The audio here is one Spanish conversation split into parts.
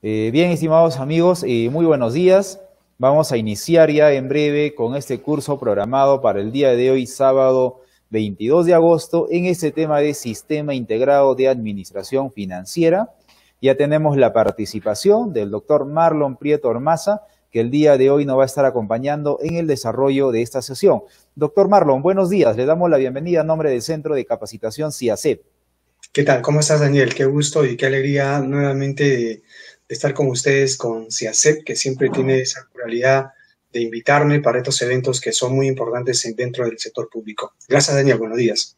Bien, estimados amigos, muy buenos días. Vamos a iniciar ya en breve con este curso programado para el día de hoy, sábado 22 de agosto, en este tema de Sistema Integrado de Administración Financiera. Ya tenemos la participación del doctor Marlon Prieto Ormaza, que el día de hoy nos va a estar acompañando en el desarrollo de esta sesión. Doctor Marlon, buenos días. Le damos la bienvenida a nombre del Centro de Capacitación CIACEP. ¿Qué tal? ¿Cómo estás, Daniel? Qué gusto y qué alegría nuevamente de estar con ustedes con CIACEP, que siempre tiene esa pluralidad de invitarme para estos eventos que son muy importantes dentro del sector público. Gracias, Daniel. Buenos días.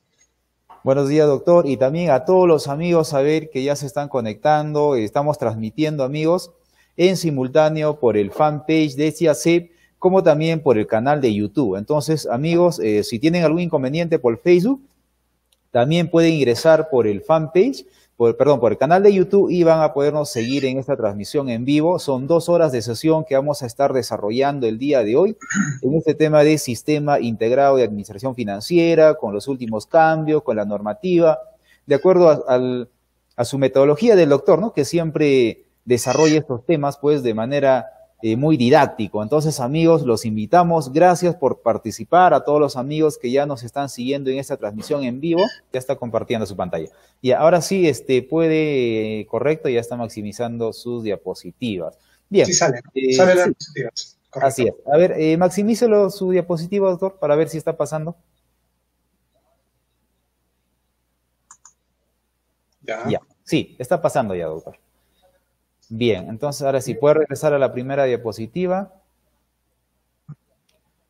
Buenos días, doctor, y también a todos los amigos a ver que ya se están conectando. Estamos transmitiendo, amigos, en simultáneo por el fanpage de CIACEP, como también por el canal de YouTube. Entonces, amigos, si tienen algún inconveniente por Facebook, también pueden ingresar por el fanpage, por el canal de YouTube, y van a podernos seguir en esta transmisión en vivo. Son 2 horas de sesión que vamos a estar desarrollando el día de hoy en este tema de Sistema Integrado de Administración Financiera, con los últimos cambios, con la normativa, de acuerdo a su metodología del doctor, ¿no? Que siempre desarrolla estos temas pues de manera muy didáctico. Entonces, amigos, los invitamos. Gracias por participar. A todos los amigos que ya nos están siguiendo en esta transmisión en vivo, ya está compartiendo su pantalla. Y ahora sí, puede, correcto, ya está maximizando sus diapositivas. Sí, Bien. sale las Sí, diapositivas. así Correcto. es. A ver, maximícelo su diapositiva, doctor, para ver si está pasando. Ya. Ya, sí, está pasando ya, doctor. Bien, entonces ahora sí, puede regresar a la primera diapositiva.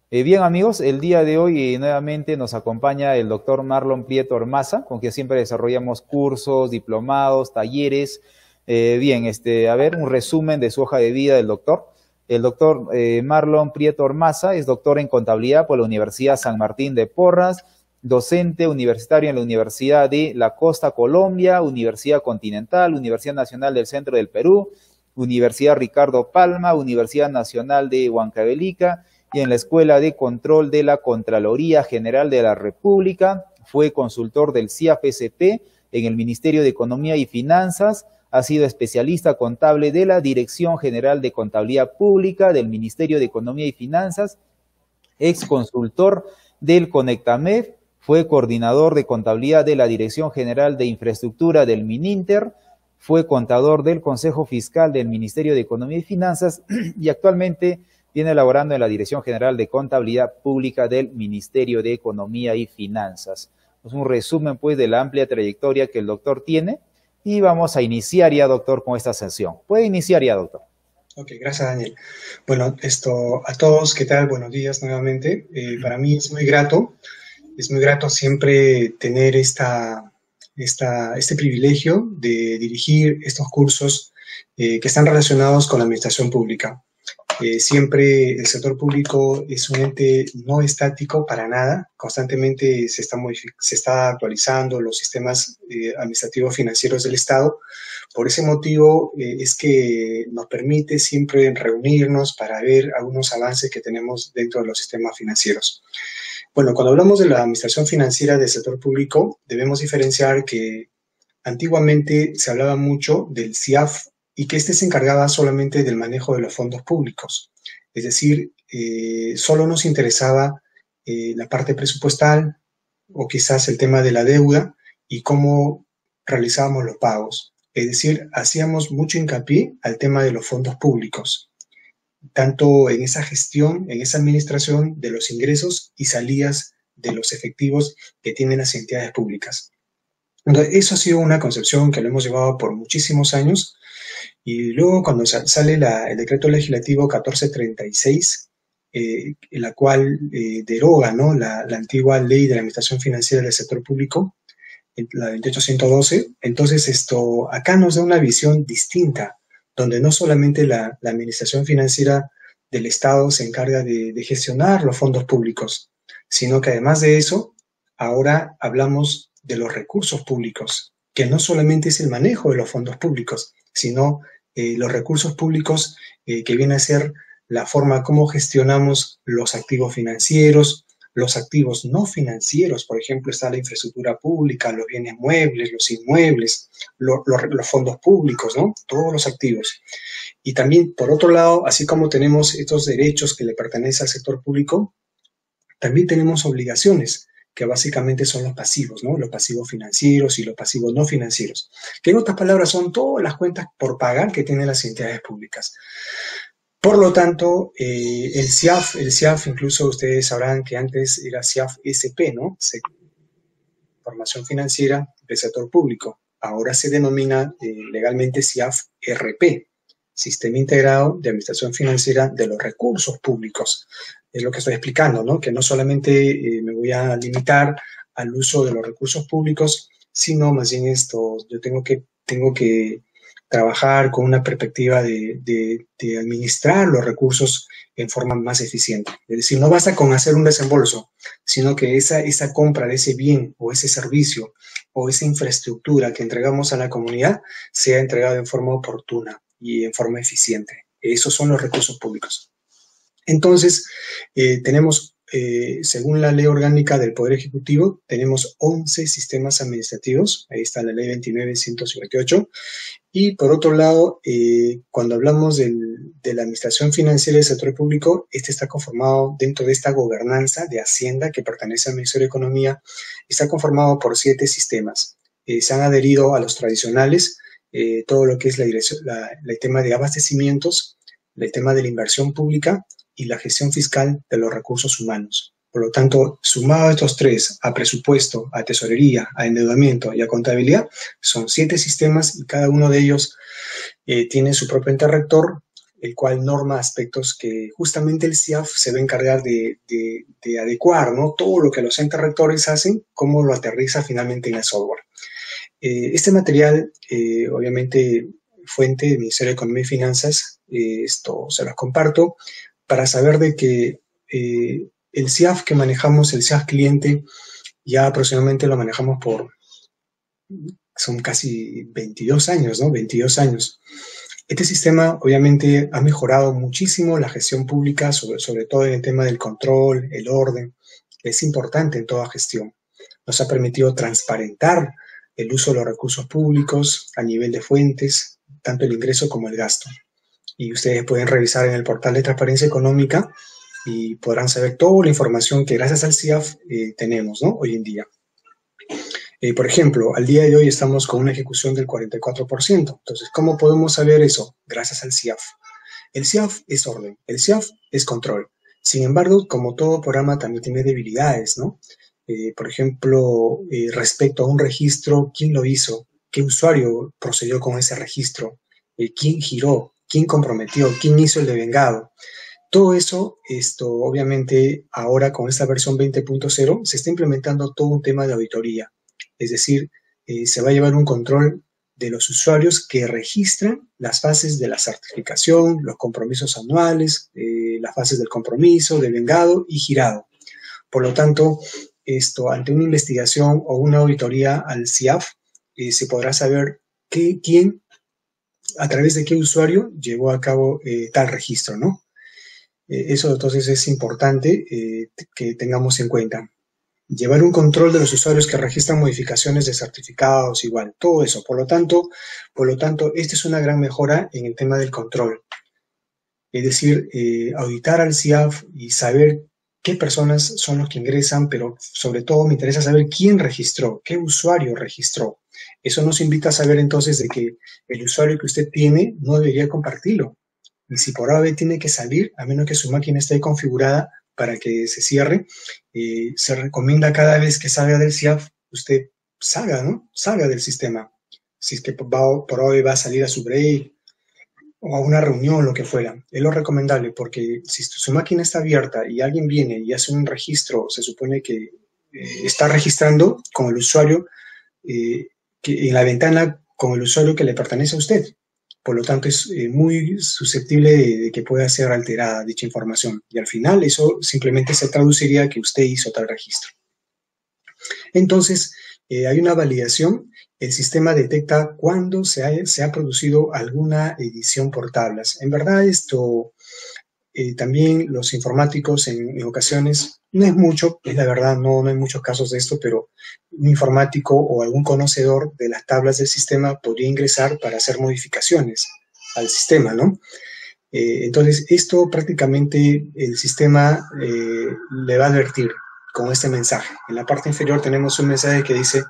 Bien, amigos, el día de hoy nuevamente nos acompaña el doctor Marlon Prieto Ormaza, con quien siempre desarrollamos cursos, diplomados, talleres. Bien, a ver, un resumen de su hoja de vida del doctor. El doctor Marlon Prieto Ormaza es doctor en contabilidad por la Universidad San Martín de Porras, docente universitario en la Universidad de la Costa Colombia, Universidad Continental, Universidad Nacional del Centro del Perú, Universidad Ricardo Palma, Universidad Nacional de Huancavelica, y en la Escuela de Control de la Contraloría General de la República. Fue consultor del CIAFSP en el Ministerio de Economía y Finanzas. Ha sido especialista contable de la Dirección General de Contabilidad Pública del Ministerio de Economía y Finanzas. Ex consultor del CONECTAMEF. Fue coordinador de contabilidad de la Dirección General de Infraestructura del MININTER. Fue contador del Consejo Fiscal del Ministerio de Economía y Finanzas y actualmente viene elaborando en la Dirección General de Contabilidad Pública del Ministerio de Economía y Finanzas. Es un resumen, pues, de la amplia trayectoria que el doctor tiene y vamos a iniciar ya, doctor, con esta sesión. Puede iniciar ya, doctor. Ok, gracias, Daniel. Bueno, a todos, ¿qué tal? Buenos días nuevamente. Para mí es muy grato siempre tener este privilegio de dirigir estos cursos que están relacionados con la administración pública. Siempre el sector público es un ente no estático para nada, constantemente se está actualizando los sistemas administrativos financieros del Estado. Por ese motivo es que nos permite siempre reunirnos para ver algunos avances que tenemos dentro de los sistemas financieros. Bueno, cuando hablamos de la administración financiera del sector público, debemos diferenciar que antiguamente se hablaba mucho del CIAF y que este se encargaba solamente del manejo de los fondos públicos. Es decir, solo nos interesaba la parte presupuestal o quizás el tema de la deuda y cómo realizábamos los pagos. Es decir, hacíamos mucho hincapié al tema de los fondos públicos, tanto en esa gestión, en esa administración de los ingresos y salidas de los efectivos que tienen las entidades públicas. Entonces, eso ha sido una concepción que lo hemos llevado por muchísimos años y luego cuando sale el decreto legislativo 1436, en la cual deroga, ¿no?, la antigua ley de la administración financiera del sector público, la 28112, entonces acá nos da una visión distinta, donde no solamente la administración financiera del Estado se encarga de gestionar los fondos públicos, sino que además de eso, ahora hablamos de los recursos públicos, que no solamente es el manejo de los fondos públicos, sino los recursos públicos que viene a ser la forma como gestionamos los activos financieros, los activos no financieros, por ejemplo, está la infraestructura pública, los bienes muebles, los inmuebles, los fondos públicos, ¿no? Todos los activos. Y también, por otro lado, así como tenemos estos derechos que le pertenecen al sector público, también tenemos obligaciones, que básicamente son los pasivos, ¿no? Los pasivos financieros y los pasivos no financieros, que en otras palabras son todas las cuentas por pagar que tienen las entidades públicas. Por lo tanto, el CIAF, incluso ustedes sabrán que antes era CIAF SP, ¿no? Información financiera del sector público. Ahora se denomina legalmente CIAF RP, Sistema Integrado de Administración Financiera de los Recursos Públicos. Es lo que estoy explicando, ¿no? Que no solamente me voy a limitar al uso de los recursos públicos, sino más bien yo tengo que trabajar con una perspectiva de administrar los recursos en forma más eficiente. Es decir, no basta con hacer un desembolso, sino que esa compra de ese bien o ese servicio o esa infraestructura que entregamos a la comunidad sea entregada en forma oportuna y en forma eficiente. Esos son los recursos públicos. Entonces, tenemos, según la Ley Orgánica del Poder Ejecutivo, tenemos 11 sistemas administrativos. Ahí está la Ley 29.158. Y por otro lado, cuando hablamos de la administración financiera del sector público, este está conformado dentro de esta gobernanza de Hacienda que pertenece al Ministerio de Economía, está conformado por 7 sistemas. Se han adherido a los tradicionales, todo lo que es el tema de abastecimientos, el tema de la inversión pública y la gestión fiscal de los recursos humanos. Por lo tanto, sumado a estos 3, a presupuesto, a tesorería, a endeudamiento y a contabilidad, son 7 sistemas y cada uno de ellos tiene su propio ente rector, el cual norma aspectos que justamente el CIAF se va a encargar de adecuar, ¿no? Todo lo que los entes rectores hacen, cómo lo aterriza finalmente en el software. Este material, obviamente, fuente del Ministerio de Economía y Finanzas, esto se los comparto, para saber de que el CIAF que manejamos, el CIAF cliente, ya aproximadamente lo manejamos son casi 22 años, ¿no? 22 años. Este sistema obviamente ha mejorado muchísimo la gestión pública, sobre todo en el tema del control, el orden. Es importante en toda gestión. Nos ha permitido transparentar el uso de los recursos públicos a nivel de fuentes, tanto el ingreso como el gasto. Y ustedes pueden revisar en el portal de Transparencia Económica y podrán saber toda la información que gracias al CIAF tenemos, ¿no? Hoy en día. Por ejemplo, al día de hoy estamos con una ejecución del 44%. Entonces, ¿cómo podemos saber eso? Gracias al CIAF. El CIAF es orden, el CIAF es control. Sin embargo, como todo programa también tiene debilidades, ¿no? Por ejemplo, respecto a un registro, ¿quién lo hizo? ¿Qué usuario procedió con ese registro? ¿Quién giró? ¿Quién comprometió? ¿Quién hizo el devengado? Todo eso, obviamente, ahora con esta versión 20.0 se está implementando todo un tema de auditoría. Es decir, se va a llevar un control de los usuarios que registran las fases de la certificación, los compromisos anuales, las fases del compromiso, devengado y girado. Por lo tanto, ante una investigación o una auditoría al CIAF, se podrá saber quién, a través de qué usuario llevó a cabo tal registro, ¿no? Eso entonces es importante que tengamos en cuenta. Llevar un control de los usuarios que registran modificaciones de certificados, igual, todo eso. Por lo tanto, esta es una gran mejora en el tema del control. Es decir, auditar al CIAF y saber qué personas son los que ingresan, pero sobre todo me interesa saber quién registró, qué usuario registró. Eso nos invita a saber entonces de que el usuario que usted tiene no debería compartirlo. Y si por AVE tiene que salir, a menos que su máquina esté configurada para que se cierre, se recomienda cada vez que salga del CIAF, usted salga, ¿no? Salga del sistema. Si es que por AVE va a salir a su break o a una reunión, lo que fuera. Es lo recomendable, porque si su máquina está abierta y alguien viene y hace un registro, se supone que está registrando con el usuario, que en la ventana con el usuario que le pertenece a usted. Por lo tanto, es muy susceptible de que pueda ser alterada dicha información. Y al final eso simplemente se traduciría a que usted hizo tal registro. Entonces, hay una validación. El sistema detecta cuando se ha producido alguna edición por tablas. En verdad, también los informáticos en ocasiones, no es mucho, es la verdad, no hay muchos casos de esto, pero un informático o algún conocedor de las tablas del sistema podría ingresar para hacer modificaciones al sistema, ¿no? Entonces, esto prácticamente el sistema le va a advertir con este mensaje. En la parte inferior tenemos un mensaje que dice: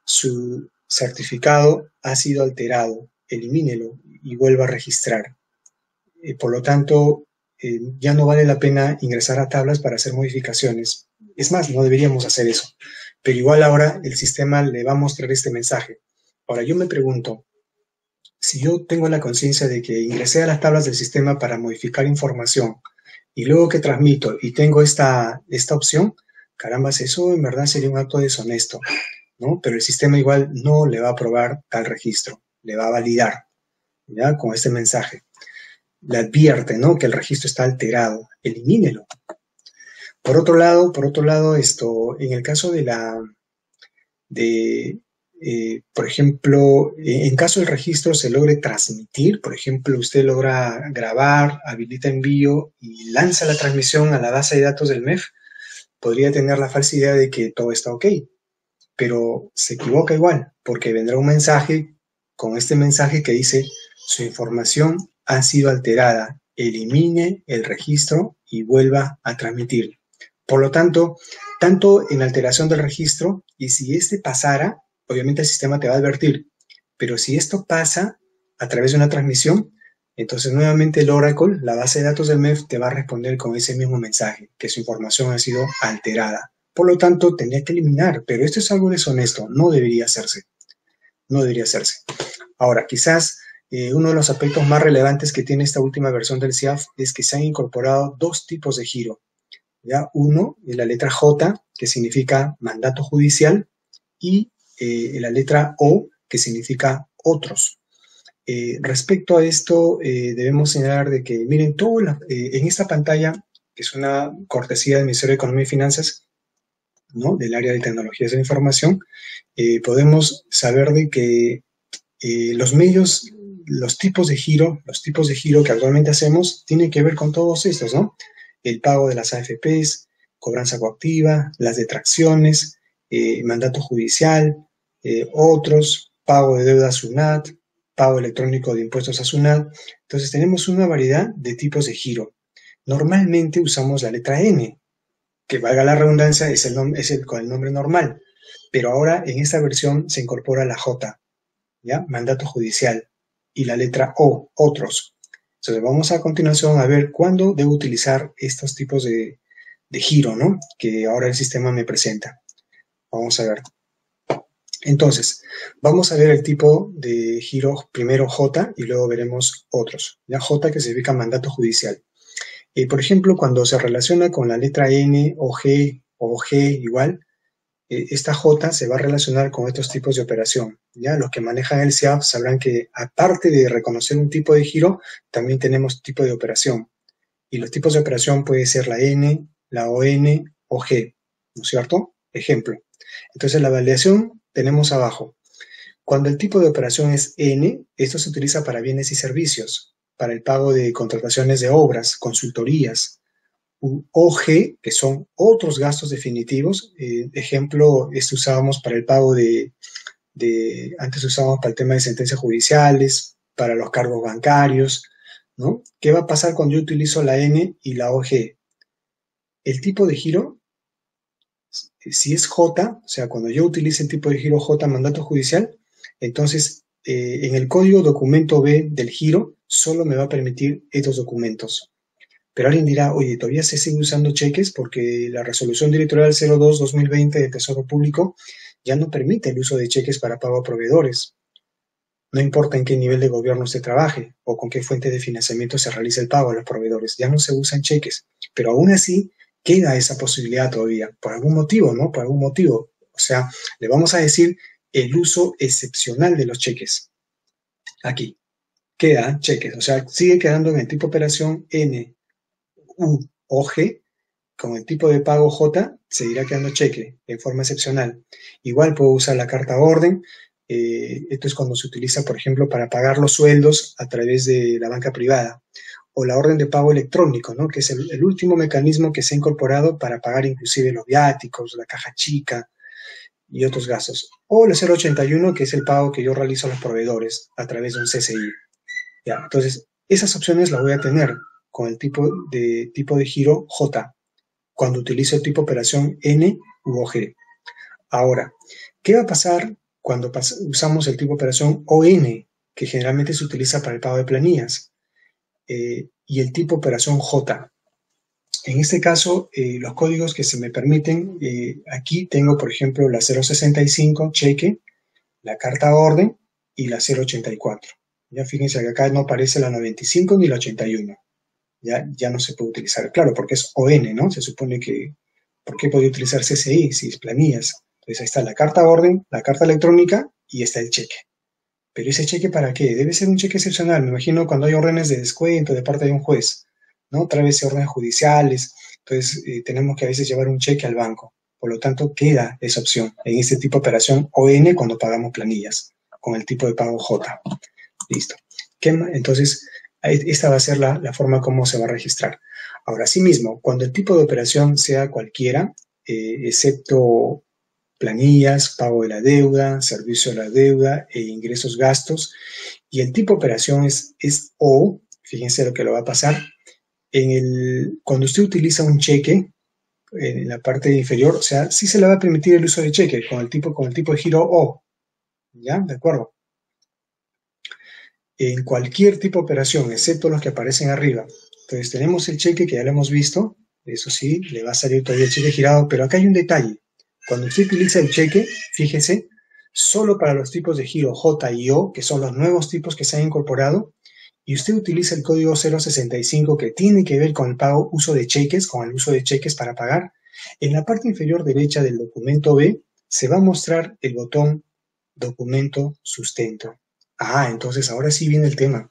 su certificado ha sido alterado, elimínelo y vuelva a registrar. Por lo tanto, ya no vale la pena ingresar a tablas para hacer modificaciones. Es más, no deberíamos hacer eso. Pero igual ahora el sistema le va a mostrar este mensaje. Ahora, yo me pregunto, si yo tengo la conciencia de que ingresé a las tablas del sistema para modificar información y luego que transmito y tengo esta opción, caramba, eso en verdad sería un acto deshonesto, ¿no? Pero el sistema igual no le va a aprobar tal registro, le va a validar, ¿ya? Con este mensaje. Le advierte, ¿no?, que el registro está alterado, elimínelo. Por otro lado, en el caso por ejemplo, en caso del registro se logre transmitir, por ejemplo, usted logra grabar, habilita envío y lanza la transmisión a la base de datos del MEF, podría tener la falsa idea de que todo está ok, pero se equivoca igual, porque vendrá un mensaje con este mensaje que dice: su información ha sido alterada, elimine el registro y vuelva a transmitir. Por lo tanto, tanto en alteración del registro, y si este pasara, obviamente el sistema te va a advertir, pero si esto pasa a través de una transmisión, entonces nuevamente el Oracle, la base de datos del MEF, te va a responder con ese mismo mensaje, que su información ha sido alterada. Por lo tanto, tendría que eliminar, pero esto es algo deshonesto, no debería hacerse. No debería hacerse. Ahora, quizás uno de los aspectos más relevantes que tiene esta última versión del CIAF es que se han incorporado dos tipos de giro. ¿Ya? Uno es la letra J, que significa mandato judicial, y la letra O, que significa otros. Respecto a esto, debemos señalar de que, miren, en esta pantalla, que es una cortesía del Ministerio de Economía y Finanzas, ¿no?, del área de tecnologías de la información, podemos saber de que los medios, los tipos de giro que actualmente hacemos tienen que ver con todos estos, ¿no? El pago de las AFPs, cobranza coactiva, las detracciones, mandato judicial, otros, pago de deuda a SUNAT, pago electrónico de impuestos a SUNAT. Entonces tenemos una variedad de tipos de giro. Normalmente usamos la letra N, que valga la redundancia, con el nombre normal, pero ahora en esta versión se incorpora la J, ¿ya? Mandato judicial, y la letra O, otros. Entonces vamos a continuación a ver cuándo debo utilizar estos tipos de giro, ¿no?, que ahora el sistema me presenta. Vamos a ver. Entonces, vamos a ver el tipo de giro, primero J y luego veremos otros. Ya, J, que significa mandato judicial. Por ejemplo, cuando se relaciona con la letra N o G igual, esta J se va a relacionar con estos tipos de operación. ¿Ya? Los que manejan el CIAF sabrán que aparte de reconocer un tipo de giro, también tenemos tipo de operación. Y los tipos de operación puede ser la N, la ON o G, ¿no es cierto? Ejemplo. Entonces la validación tenemos abajo. Cuando el tipo de operación es N, esto se utiliza para bienes y servicios, para el pago de contrataciones de obras, consultorías. OG, que son otros gastos definitivos. Ejemplo, esto usábamos para el pago antes usábamos para el tema de sentencias judiciales, para los cargos bancarios, ¿no? ¿Qué va a pasar cuando yo utilizo la N y la OG? El tipo de giro, si es J, o sea, cuando yo utilice el tipo de giro J, mandato judicial, entonces en el código documento B del giro solo me va a permitir estos documentos. Pero alguien dirá, oye, todavía se sigue usando cheques porque la resolución directorial 02-2020 de Tesoro Público ya no permite el uso de cheques para pago a proveedores. No importa en qué nivel de gobierno se trabaje o con qué fuente de financiamiento se realice el pago a los proveedores, ya no se usan cheques. Pero aún así queda esa posibilidad todavía, por algún motivo, ¿no? Por algún motivo. O sea, le vamos a decir el uso excepcional de los cheques. Aquí queda cheques, o sea, sigue quedando en el tipo de operación N, U o G, con el tipo de pago J, seguirá quedando cheque en forma excepcional. Igual puedo usar la carta orden. Esto es cuando se utiliza, por ejemplo, para pagar los sueldos a través de la banca privada. o la orden de pago electrónico, ¿no? Que es el último mecanismo que se ha incorporado para pagar inclusive los viáticos, la caja chica y otros gastos. O el 081, que es el pago que yo realizo a los proveedores a través de un CCI. ¿Ya? Entonces, esas opciones las voy a tener con el tipo de giro J, cuando utilizo el tipo de operación N u OG. Ahora, ¿qué va a pasar cuando usamos el tipo de operación ON, que generalmente se utiliza para el pago de planillas, y el tipo de operación J? En este caso, los códigos que se me permiten, aquí tengo, por ejemplo, la 065, cheque, la carta orden y la 084. Ya fíjense que acá no aparece la 95 ni la 81. Ya no se puede utilizar. Claro, porque es ON, ¿no? Se supone que, ¿por qué podría utilizar CCI si es planillas? Entonces ahí está la carta orden, la carta electrónica y está el cheque. Pero ese cheque, ¿para qué? Debe ser un cheque excepcional. Me imagino cuando hay órdenes de descuento de parte de un juez, ¿no? Otra vez órdenes judiciales. Entonces tenemos que a veces llevar un cheque al banco. Por lo tanto, queda esa opción en este tipo de operación ON cuando pagamos planillas, con el tipo de pago J. Listo. Entonces, esta va a ser la forma como se va a registrar. Ahora, asimismo, cuando el tipo de operación sea cualquiera, excepto planillas, pago de la deuda, servicio de la deuda e ingresos gastos, y el tipo de operación es O, fíjense lo que le va a pasar, cuando usted utiliza un cheque, en la parte inferior, o sea, sí se le va a permitir el uso de cheque con el tipo de giro O, ¿ya? ¿De acuerdo? En cualquier tipo de operación, excepto los que aparecen arriba. Entonces tenemos el cheque que ya lo hemos visto, eso sí, le va a salir todavía el cheque girado, pero acá hay un detalle. Cuando usted utiliza el cheque, fíjese, solo para los tipos de giro J y O, que son los nuevos tipos que se han incorporado, y usted utiliza el código 065 que tiene que ver con el pago, uso de cheques, con el uso de cheques para pagar, en la parte inferior derecha del documento B se va a mostrar el botón documento sustento. Entonces ahora sí viene el tema.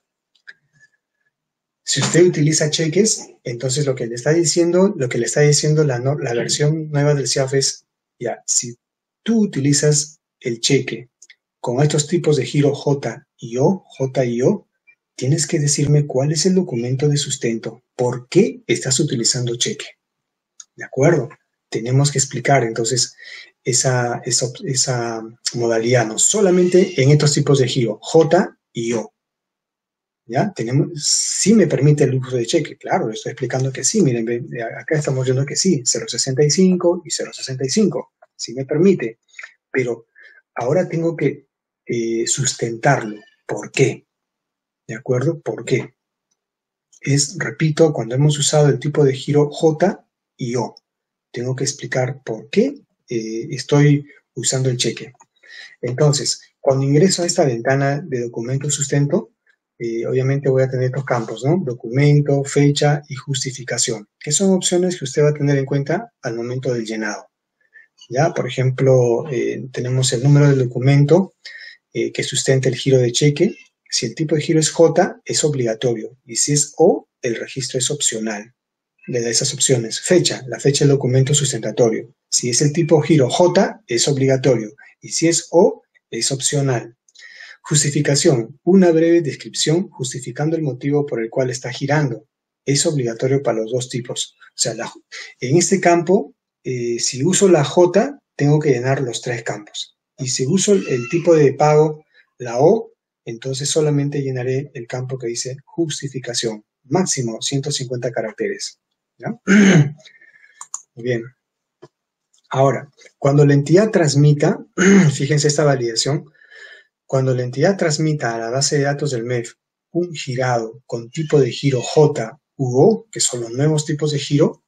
Si usted utiliza cheques, entonces lo que le está diciendo la versión nueva del CIAF es, ya, si tú utilizas el cheque con estos tipos de giro J y O, tienes que decirme cuál es el documento de sustento. ¿Por qué estás utilizando cheque? ¿De acuerdo? Tenemos que explicar entonces esa modalidad, no solamente en estos tipos de giro, J y O. ¿Ya? Sí me permite el uso de cheque, claro, le estoy explicando que sí, miren, acá estamos viendo que sí, 065 y 065, sí me permite, pero ahora tengo que sustentarlo. ¿Por qué? ¿De acuerdo? ¿Por qué? Repito, cuando hemos usado el tipo de giro J y O, tengo que explicar por qué estoy usando el cheque. Entonces, cuando ingreso a esta ventana de documento sustento, obviamente voy a tener estos campos, ¿no? Documento, fecha y justificación, que son opciones que usted va a tener en cuenta al momento del llenado. ¿Ya? Por ejemplo, tenemos el número del documento que sustenta el giro de cheque. Si el tipo de giro es J, es obligatorio. Y si es O, el registro es opcional. Le da esas opciones. Fecha, la fecha del documento sustentatorio. Si es el tipo giro J, es obligatorio. Y si es O, es opcional. Justificación, una breve descripción justificando el motivo por el cual está girando. Es obligatorio para los dos tipos. O sea, en este campo, si uso la J, tengo que llenar los tres campos. Y si uso el tipo de pago, la O, entonces solamente llenaré el campo que dice justificación. Máximo 150 caracteres. ¿Ya? Muy bien. Ahora, cuando la entidad transmita, fíjense esta validación, cuando la entidad transmita a la base de datos del MEF un girado con tipo de giro J u O, que son los nuevos tipos de giro,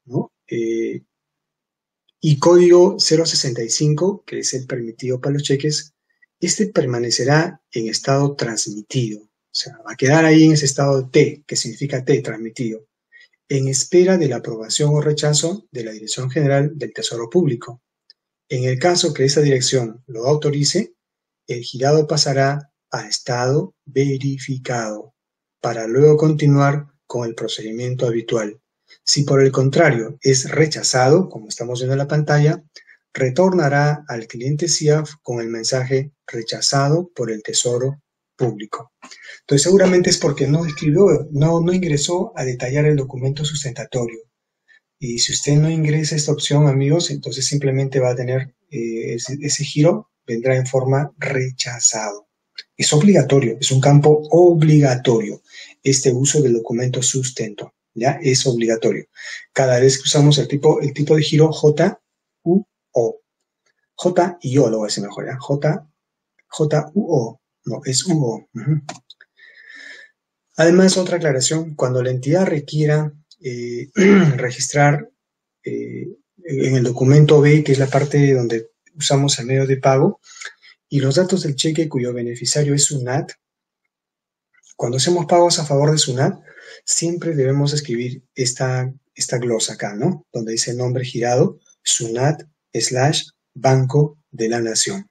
¿no? Y código 065, que es el permitido para los cheques, este permanecerá en estado transmitido. O sea, va a quedar ahí en ese estado T, que significa T, transmitido, en espera de la aprobación o rechazo de la Dirección General del Tesoro Público. En el caso que esa dirección lo autorice, el girado pasará a estado verificado para luego continuar con el procedimiento habitual. Si por el contrario es rechazado, como estamos viendo en la pantalla, retornará al cliente CIAF con el mensaje rechazado por el Tesoro público. Entonces seguramente es porque no escribió, no ingresó a detallar el documento sustentatorio. Y si usted no ingresa esta opción, amigos, entonces simplemente va a tener ese giro, vendrá en forma rechazado. Es obligatorio, es un campo obligatorio este uso del documento sustento, ¿ya? Es obligatorio. Cada vez que usamos el tipo de giro J, U, O. J y O lo voy a decir mejor, ¿ya? J, U, O. No, es U, O. Además, otra aclaración, cuando la entidad requiera registrar en el documento B, que es la parte donde usamos el medio de pago, y los datos del cheque cuyo beneficiario es SUNAT, cuando hacemos pagos a favor de SUNAT, siempre debemos escribir esta glosa acá, ¿no? Donde dice nombre girado, SUNAT/Banco de la Nación.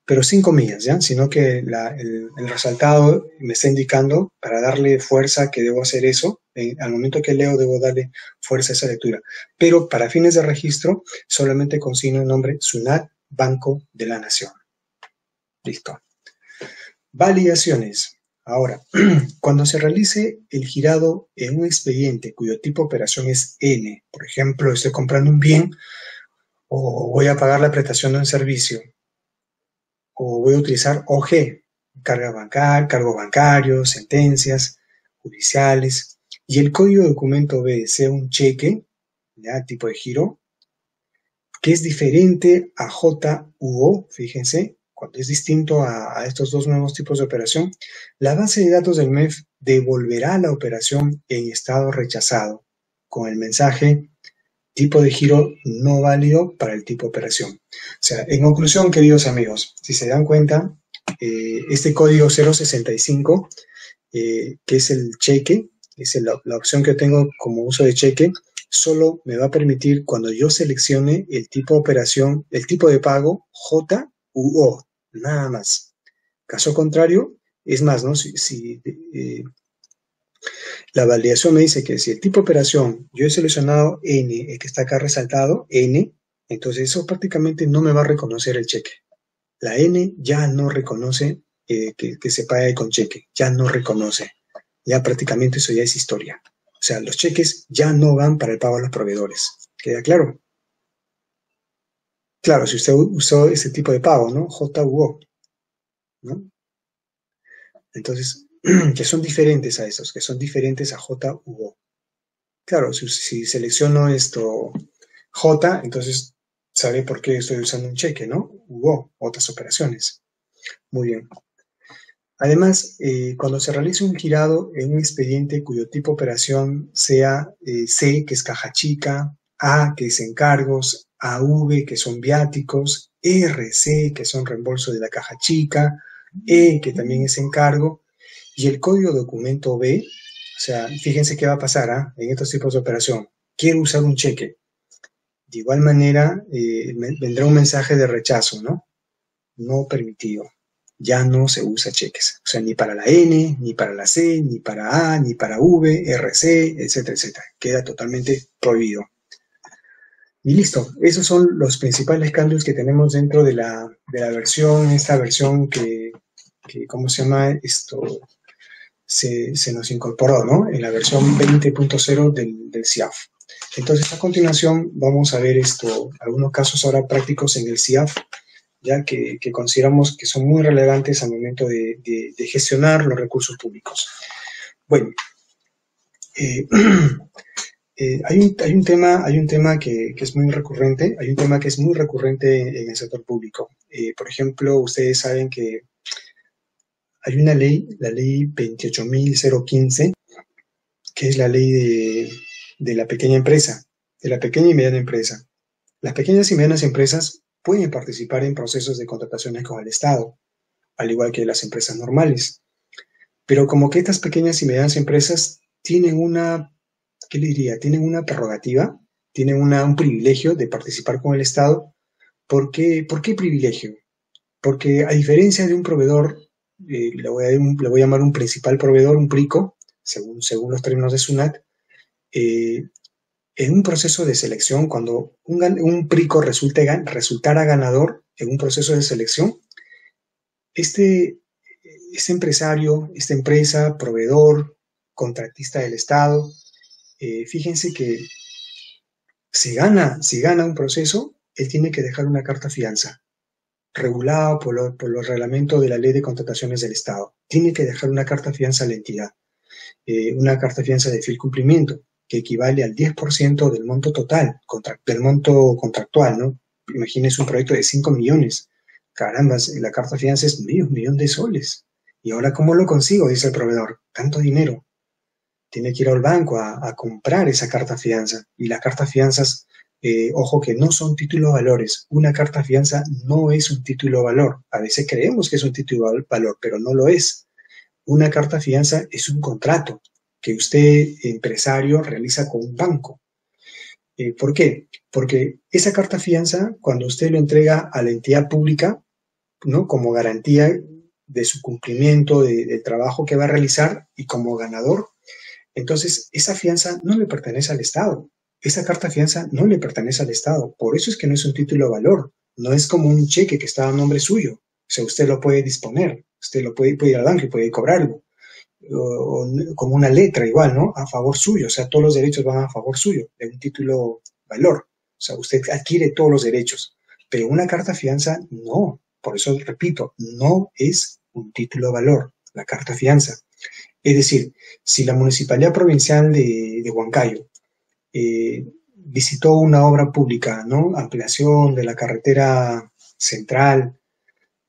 Pero sin comillas, ¿ya? Sino que el resaltado me está indicando, para darle fuerza, que debo hacer eso. Al momento que leo, debo darle fuerza a esa lectura. Pero para fines de registro, solamente consigno el nombre SUNAT, Banco de la Nación. Listo. Validaciones. Ahora, cuando se realice el girado en un expediente cuyo tipo de operación es N, por ejemplo, estoy comprando un bien o voy a pagar la prestación de un servicio, o voy a utilizar OG, cargo bancario, sentencias judiciales, y el código de documento B sea un cheque, ¿ya? Tipo de giro, que es diferente a J u O, fíjense, cuando es distinto a estos dos nuevos tipos de operación, la base de datos del MEF devolverá la operación en estado rechazado, con el mensaje tipo de giro no válido para el tipo de operación. O sea, en conclusión, queridos amigos, si se dan cuenta, este código 065, que es el cheque, es la opción que tengo como uso de cheque, solo me va a permitir cuando yo seleccione el tipo de operación, el tipo de pago J u O, nada más. Caso contrario, es más, ¿no? La validación me dice que si el tipo de operación, yo he seleccionado N, el que está acá resaltado, N, entonces eso prácticamente no me va a reconocer el cheque. La N ya no reconoce que se pague con cheque, ya no reconoce. Ya prácticamente eso ya es historia. O sea, los cheques ya no van para el pago a los proveedores. ¿Queda claro? Claro, si usted usó ese tipo de pago, ¿no? J u O, ¿no? Entonces, que son diferentes a esos, que son diferentes a J u O. Claro, si selecciono esto J, entonces sabré por qué estoy usando un cheque, ¿no? U O, otras operaciones. Muy bien. Además, cuando se realiza un girado en un expediente cuyo tipo de operación sea C, que es caja chica, A, que es encargos, AV, que son viáticos, RC, que son reembolso de la caja chica, E, que también es encargo, y el código documento B, o sea, fíjense qué va a pasar en estos tipos de operación. Quiero usar un cheque. De igual manera, vendrá un mensaje de rechazo, ¿no? No permitido. Ya no se usa cheques. O sea, ni para la N, ni para la C, ni para A, ni para V, RC, etcétera, etcétera. Queda totalmente prohibido. Y listo. Esos son los principales cambios que tenemos dentro de la versión, esta versión que ¿cómo se llama esto? Se nos incorporó, ¿no? En la versión 20.0 del CIAF. Entonces, a continuación, vamos a ver algunos casos ahora prácticos en el CIAF, ya que consideramos que son muy relevantes al momento de gestionar los recursos públicos. Bueno, hay un tema que es muy recurrente, en el sector público. Por ejemplo, ustedes saben que hay una ley, la ley 28.015, que es la ley de la pequeña empresa, de la pequeña y mediana empresa. Las pequeñas y medianas empresas pueden participar en procesos de contrataciones con el Estado, al igual que las empresas normales. Pero como que estas pequeñas y medianas empresas tienen ¿qué le diría? Tienen una prerrogativa, tienen un privilegio de participar con el Estado. ¿Por qué privilegio? Porque a diferencia de un proveedor, le voy a llamar un principal proveedor, un PRICO, según los términos de SUNAT, en un proceso de selección, cuando un PRICO resultara ganador en un proceso de selección, este empresario, esta empresa, proveedor, contratista del Estado, fíjense que si gana un proceso, él tiene que dejar una carta fianza, regulada por los reglamentos de la Ley de Contrataciones del Estado. Tiene que dejar una carta fianza a la entidad, una carta fianza de fiel cumplimiento, que equivale al 10% del monto total, del monto contractual, ¿no? Imagínense un proyecto de 5 millones. Caramba, la carta fianza es medio millón de soles. ¿Y ahora cómo lo consigo? Dice el proveedor. Tanto dinero. Tiene que ir al banco a comprar esa carta fianza. Y las cartas fianzas, ojo que no son títulos valores. Una carta fianza no es un título valor. A veces creemos que es un título valor, pero no lo es. Una carta fianza es un contrato que usted, empresario, realiza con un banco. ¿Por qué? Porque esa carta fianza, cuando usted lo entrega a la entidad pública, ¿no? Como garantía de su cumplimiento, del trabajo que va a realizar y como ganador, entonces esa fianza no le pertenece al Estado. Esa carta fianza no le pertenece al Estado. Por eso es que no es un título de valor. No es como un cheque que está a nombre suyo. O sea, usted lo puede disponer. Usted lo puede ir al banco y puede cobrarlo. O como una letra igual, ¿no? A favor suyo. O sea, todos los derechos van a favor suyo de un título valor. O sea, usted adquiere todos los derechos. Pero una carta fianza no. Por eso repito, no es un título de valor, la carta fianza. Es decir, si la Municipalidad Provincial de Huancayo visitó una obra pública, ¿no? Ampliación de la carretera central,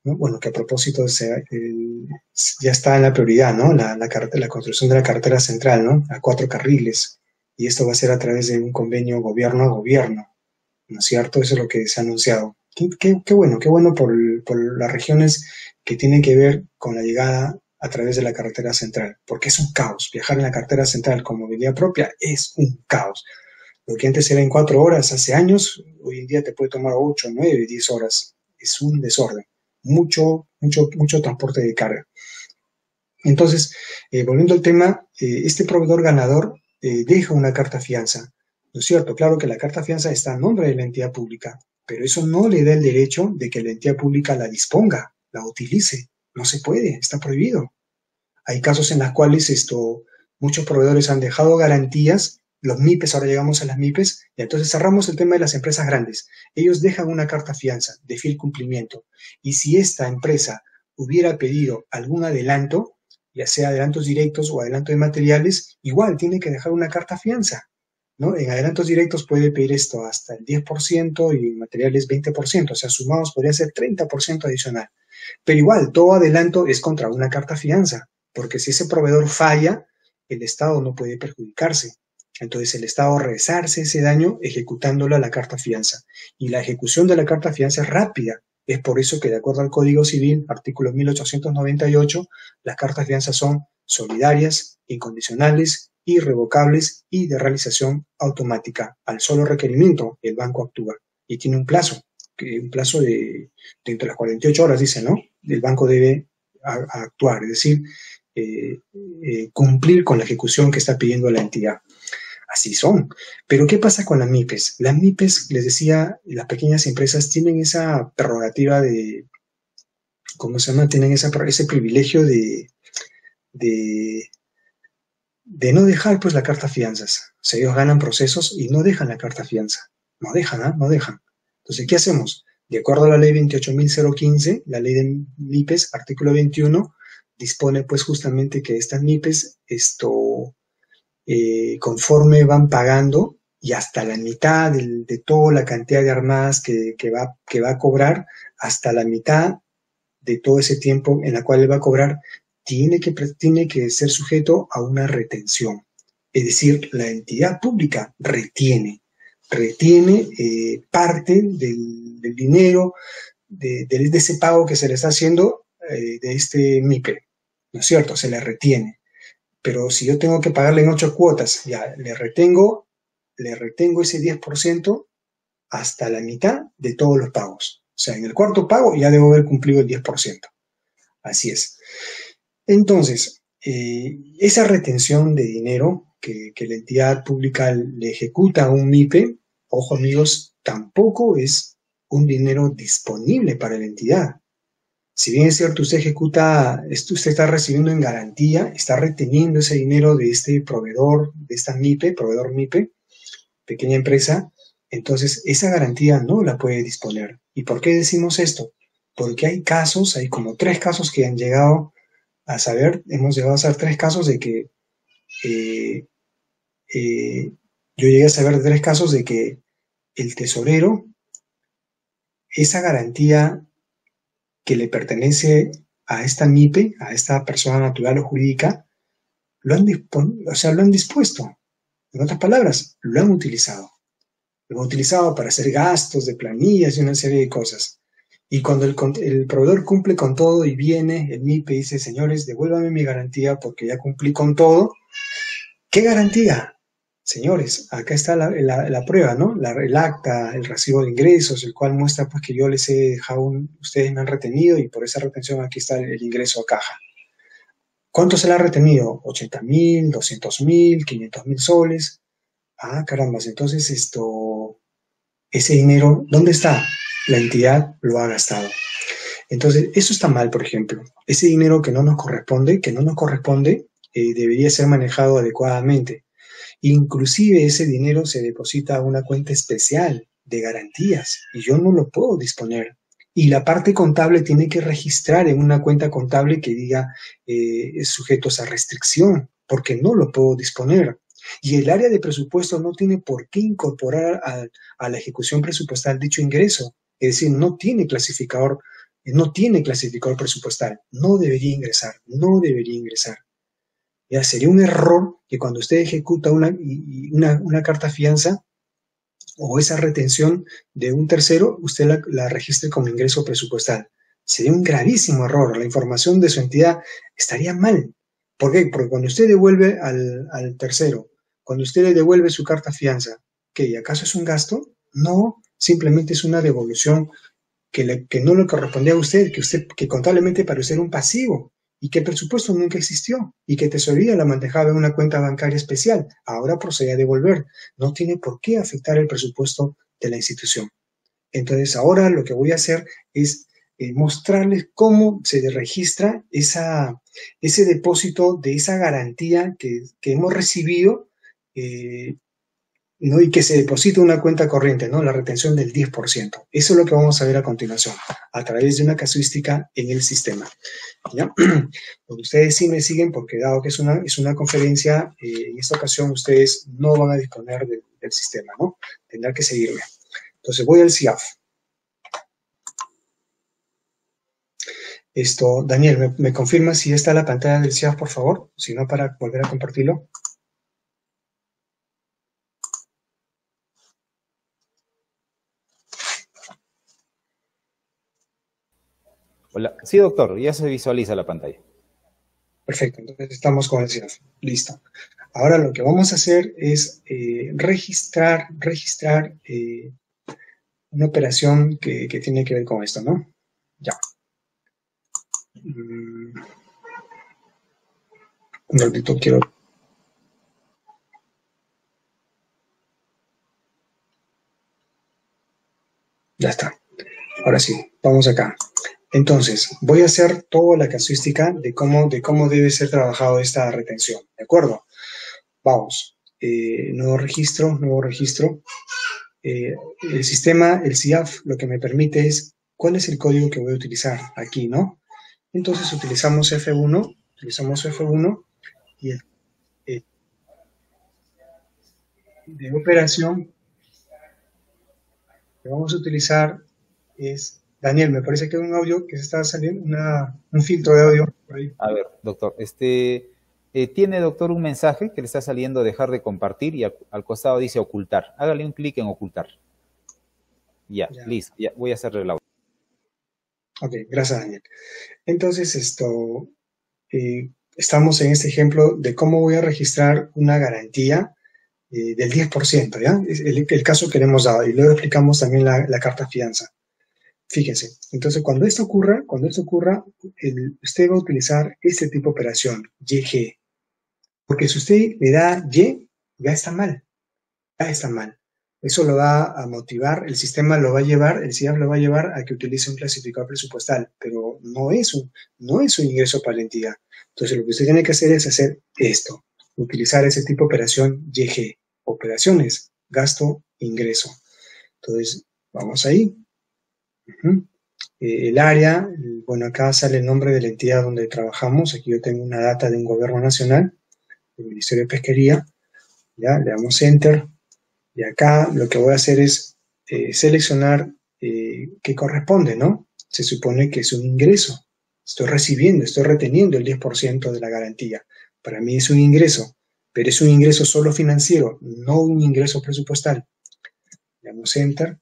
¿no? Bueno, que a propósito ya está en la prioridad, ¿no? La construcción de la carretera central, ¿no? A 4 carriles. Y esto va a ser a través de un convenio gobierno a gobierno, ¿no es cierto? Eso es lo que se ha anunciado. Qué bueno por las regiones que tienen que ver con la llegada a través de la carretera central, porque es un caos. Viajar en la carretera central con movilidad propia es un caos. Lo que antes era en 4 horas hace años, hoy en día te puede tomar 8, 9, 10 horas. Es un desorden. Mucho transporte de carga. Entonces, volviendo al tema, este proveedor ganador deja una carta fianza. ¿No es cierto? Claro que la carta fianza está a nombre de la entidad pública, pero eso no le da el derecho de que la entidad pública la disponga, la utilice. No se puede, está prohibido. Hay casos en los cuales muchos proveedores han dejado garantías, los MIPES, ahora llegamos a las MIPES, y entonces cerramos el tema de las empresas grandes. Ellos dejan una carta fianza de fiel cumplimiento, y si esta empresa hubiera pedido algún adelanto, ya sea adelantos directos o adelanto de materiales, igual tiene que dejar una carta fianza, ¿no? En adelantos directos puede pedir esto hasta el 10% y en materiales 20%, o sea, sumados podría ser 30% adicional. Pero igual, todo adelanto es contra una carta fianza, porque si ese proveedor falla, el Estado no puede perjudicarse. Entonces el Estado resarce ese daño ejecutándolo a la carta fianza. Y la ejecución de la carta fianza es rápida. Es por eso que de acuerdo al Código Civil, artículo 1898, las cartas fianza son solidarias, incondicionales, irrevocables y de realización automática. Al solo requerimiento, el banco actúa y tiene un plazo de entre las 48 horas, dice, ¿no? El banco debe actuar, es decir, cumplir con la ejecución que está pidiendo la entidad. Así son. Pero ¿qué pasa con las MIPES? Las MIPES, les decía, las pequeñas empresas tienen esa prerrogativa de, ¿cómo se llama? Tienen ese privilegio de no dejar pues la carta fianzas. O sea, ellos ganan procesos y no dejan la carta fianza. No dejan, ¿ah? No dejan. Entonces, ¿qué hacemos? De acuerdo a la ley 28.015, la ley de MIPES, artículo 21, dispone pues justamente que estas MIPES, conforme van pagando y hasta la mitad de toda la cantidad de armadas que va a cobrar, hasta la mitad de todo ese tiempo en la cual él va a cobrar, tiene que ser sujeto a una retención. Es decir, la entidad pública retiene parte del dinero, de ese pago que se le está haciendo de este MIPE, ¿no es cierto? Se le retiene. Pero si yo tengo que pagarle en 8 cuotas, ya le retengo ese 10% hasta la mitad de todos los pagos. O sea, en el cuarto pago ya debo haber cumplido el 10%. Así es. Entonces, esa retención de dinero que la entidad pública le ejecuta a un MIPE, ojo amigos, tampoco es un dinero disponible para la entidad. Si bien es cierto, usted ejecuta, usted está recibiendo en garantía, está reteniendo ese dinero de este proveedor, de esta MIPE, proveedor MIPE, pequeña empresa, entonces esa garantía no la puede disponer. ¿Y por qué decimos esto? Porque hay casos, hay como 3 casos que han llegado a saber, hemos llegado a saber 3 casos de que, eh, eh, yo llegué a saber de 3 casos de que el tesorero, esa garantía que le pertenece a esta MIPE, a esta persona natural o jurídica, lo han dispuesto. En otras palabras, lo han utilizado. Lo han utilizado para hacer gastos de planillas y una serie de cosas. Y cuando el proveedor cumple con todo y viene, el MIPE dice, señores, devuélvame mi garantía porque ya cumplí con todo. ¿Qué garantía? Señores, acá está la prueba, ¿no? El acta, el recibo de ingresos, el cual muestra pues que yo les he dejado, ustedes me han retenido y por esa retención aquí está el ingreso a caja. ¿Cuánto se le ha retenido? 80.000, 200.000, 500.000 soles. Ah, carambas, entonces ese dinero, ¿dónde está? La entidad lo ha gastado. Entonces, eso está mal, por ejemplo. Ese dinero que no nos corresponde, debería ser manejado adecuadamente. Inclusive ese dinero se deposita a una cuenta especial de garantías y yo no lo puedo disponer. Y la parte contable tiene que registrar en una cuenta contable que diga sujetos a restricción, porque no lo puedo disponer. Y el área de presupuesto no tiene por qué incorporar a la ejecución presupuestal dicho ingreso. Es decir, no tiene clasificador presupuestal. No debería ingresar, no debería ingresar. Ya sería un error que cuando usted ejecuta una carta fianza o esa retención de un tercero, usted la registre como ingreso presupuestal. Sería un gravísimo error. La información de su entidad estaría mal. ¿Por qué? Porque cuando usted devuelve al tercero, cuando usted le devuelve su carta fianza, ¿qué? ¿Acaso es un gasto? No, simplemente es una devolución que no le correspondía a usted, que contablemente para usted era un pasivo y que el presupuesto nunca existió y que tesorería la manejaba en una cuenta bancaria especial. Ahora procede a devolver. No tiene por qué afectar el presupuesto de la institución. Entonces ahora lo que voy a hacer es mostrarles cómo se registra ese depósito de esa garantía que hemos recibido, ¿no? Y que se deposita una cuenta corriente, ¿no? La retención del 10%. Eso es lo que vamos a ver a continuación, a través de una casuística en el sistema. ¿Ya? Pues ustedes sí me siguen porque dado que es una conferencia, en esta ocasión ustedes no van a disponer del sistema, ¿no? Tendrán que seguirme. Entonces voy al CIAF. Daniel, ¿me confirma si está la pantalla del CIAF, por favor? Si no, para volver a compartirlo. Hola. Sí, doctor, ya se visualiza la pantalla. Perfecto, entonces estamos con el CIAF. Listo. Ahora lo que vamos a hacer es registrar una operación que tiene que ver con esto, ¿no? Ya. Un ratito quiero... Ya está. Ahora sí, vamos acá. Entonces, voy a hacer toda la casuística de cómo debe ser trabajado esta retención, ¿de acuerdo? Vamos. Nuevo registro. El sistema, el CIAF, lo que me permite es cuál es el código que voy a utilizar aquí, ¿no? Entonces utilizamos F1 y el de operación que vamos a utilizar es, Daniel, me parece que hay un audio que se está saliendo, un filtro de audio por ahí. A ver, doctor, tiene, doctor, un mensaje que le está saliendo dejar de compartir y al costado dice ocultar. Hágale un clic en ocultar. Ya, listo, ya voy a hacerle el audio. Ok, gracias, Daniel. Entonces, estamos en este ejemplo de cómo voy a registrar una garantía del 10%, ¿ya? Es el caso que le hemos dado, y luego explicamos también la carta fianza. Fíjense, entonces cuando esto ocurra, usted va a utilizar este tipo de operación, YG, porque si usted le da Y, ya está mal, Eso lo va a motivar, el sistema lo va a llevar, el CIAF lo va a llevar a que utilice un clasificador presupuestal, pero no es un ingreso para la entidad. Entonces, lo que usted tiene que hacer es hacer esto, utilizar ese tipo de operación YG, operaciones, gasto, ingreso. Entonces, vamos ahí. El área, bueno, acá sale el nombre de la entidad donde trabajamos. Aquí yo tengo una data de un gobierno nacional, del Ministerio de Pesquería. Ya, le damos Enter. Y acá lo que voy a hacer es seleccionar qué corresponde, ¿no? Se supone que es un ingreso. Estoy recibiendo, estoy reteniendo el 10% de la garantía. Para mí es un ingreso, pero es un ingreso solo financiero, no un ingreso presupuestal. Le damos Enter.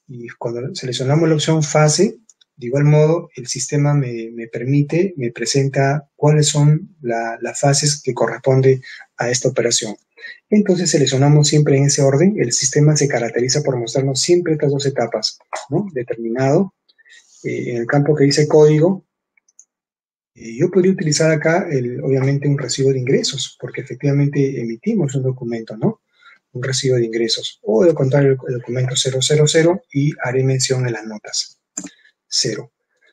Y cuando seleccionamos la opción fase, de igual modo, el sistema me permite, me presenta cuáles son las fases que corresponden a esta operación. Entonces seleccionamos siempre en ese orden. El sistema se caracteriza por mostrarnos siempre estas dos etapas, ¿no? Determinado. En el campo que dice código, yo podría utilizar acá, obviamente, un recibo de ingresos, porque efectivamente emitimos un documento, ¿no? Un recibo de ingresos. O de lo contrario, el documento 000 y haré mención en las notas. 0.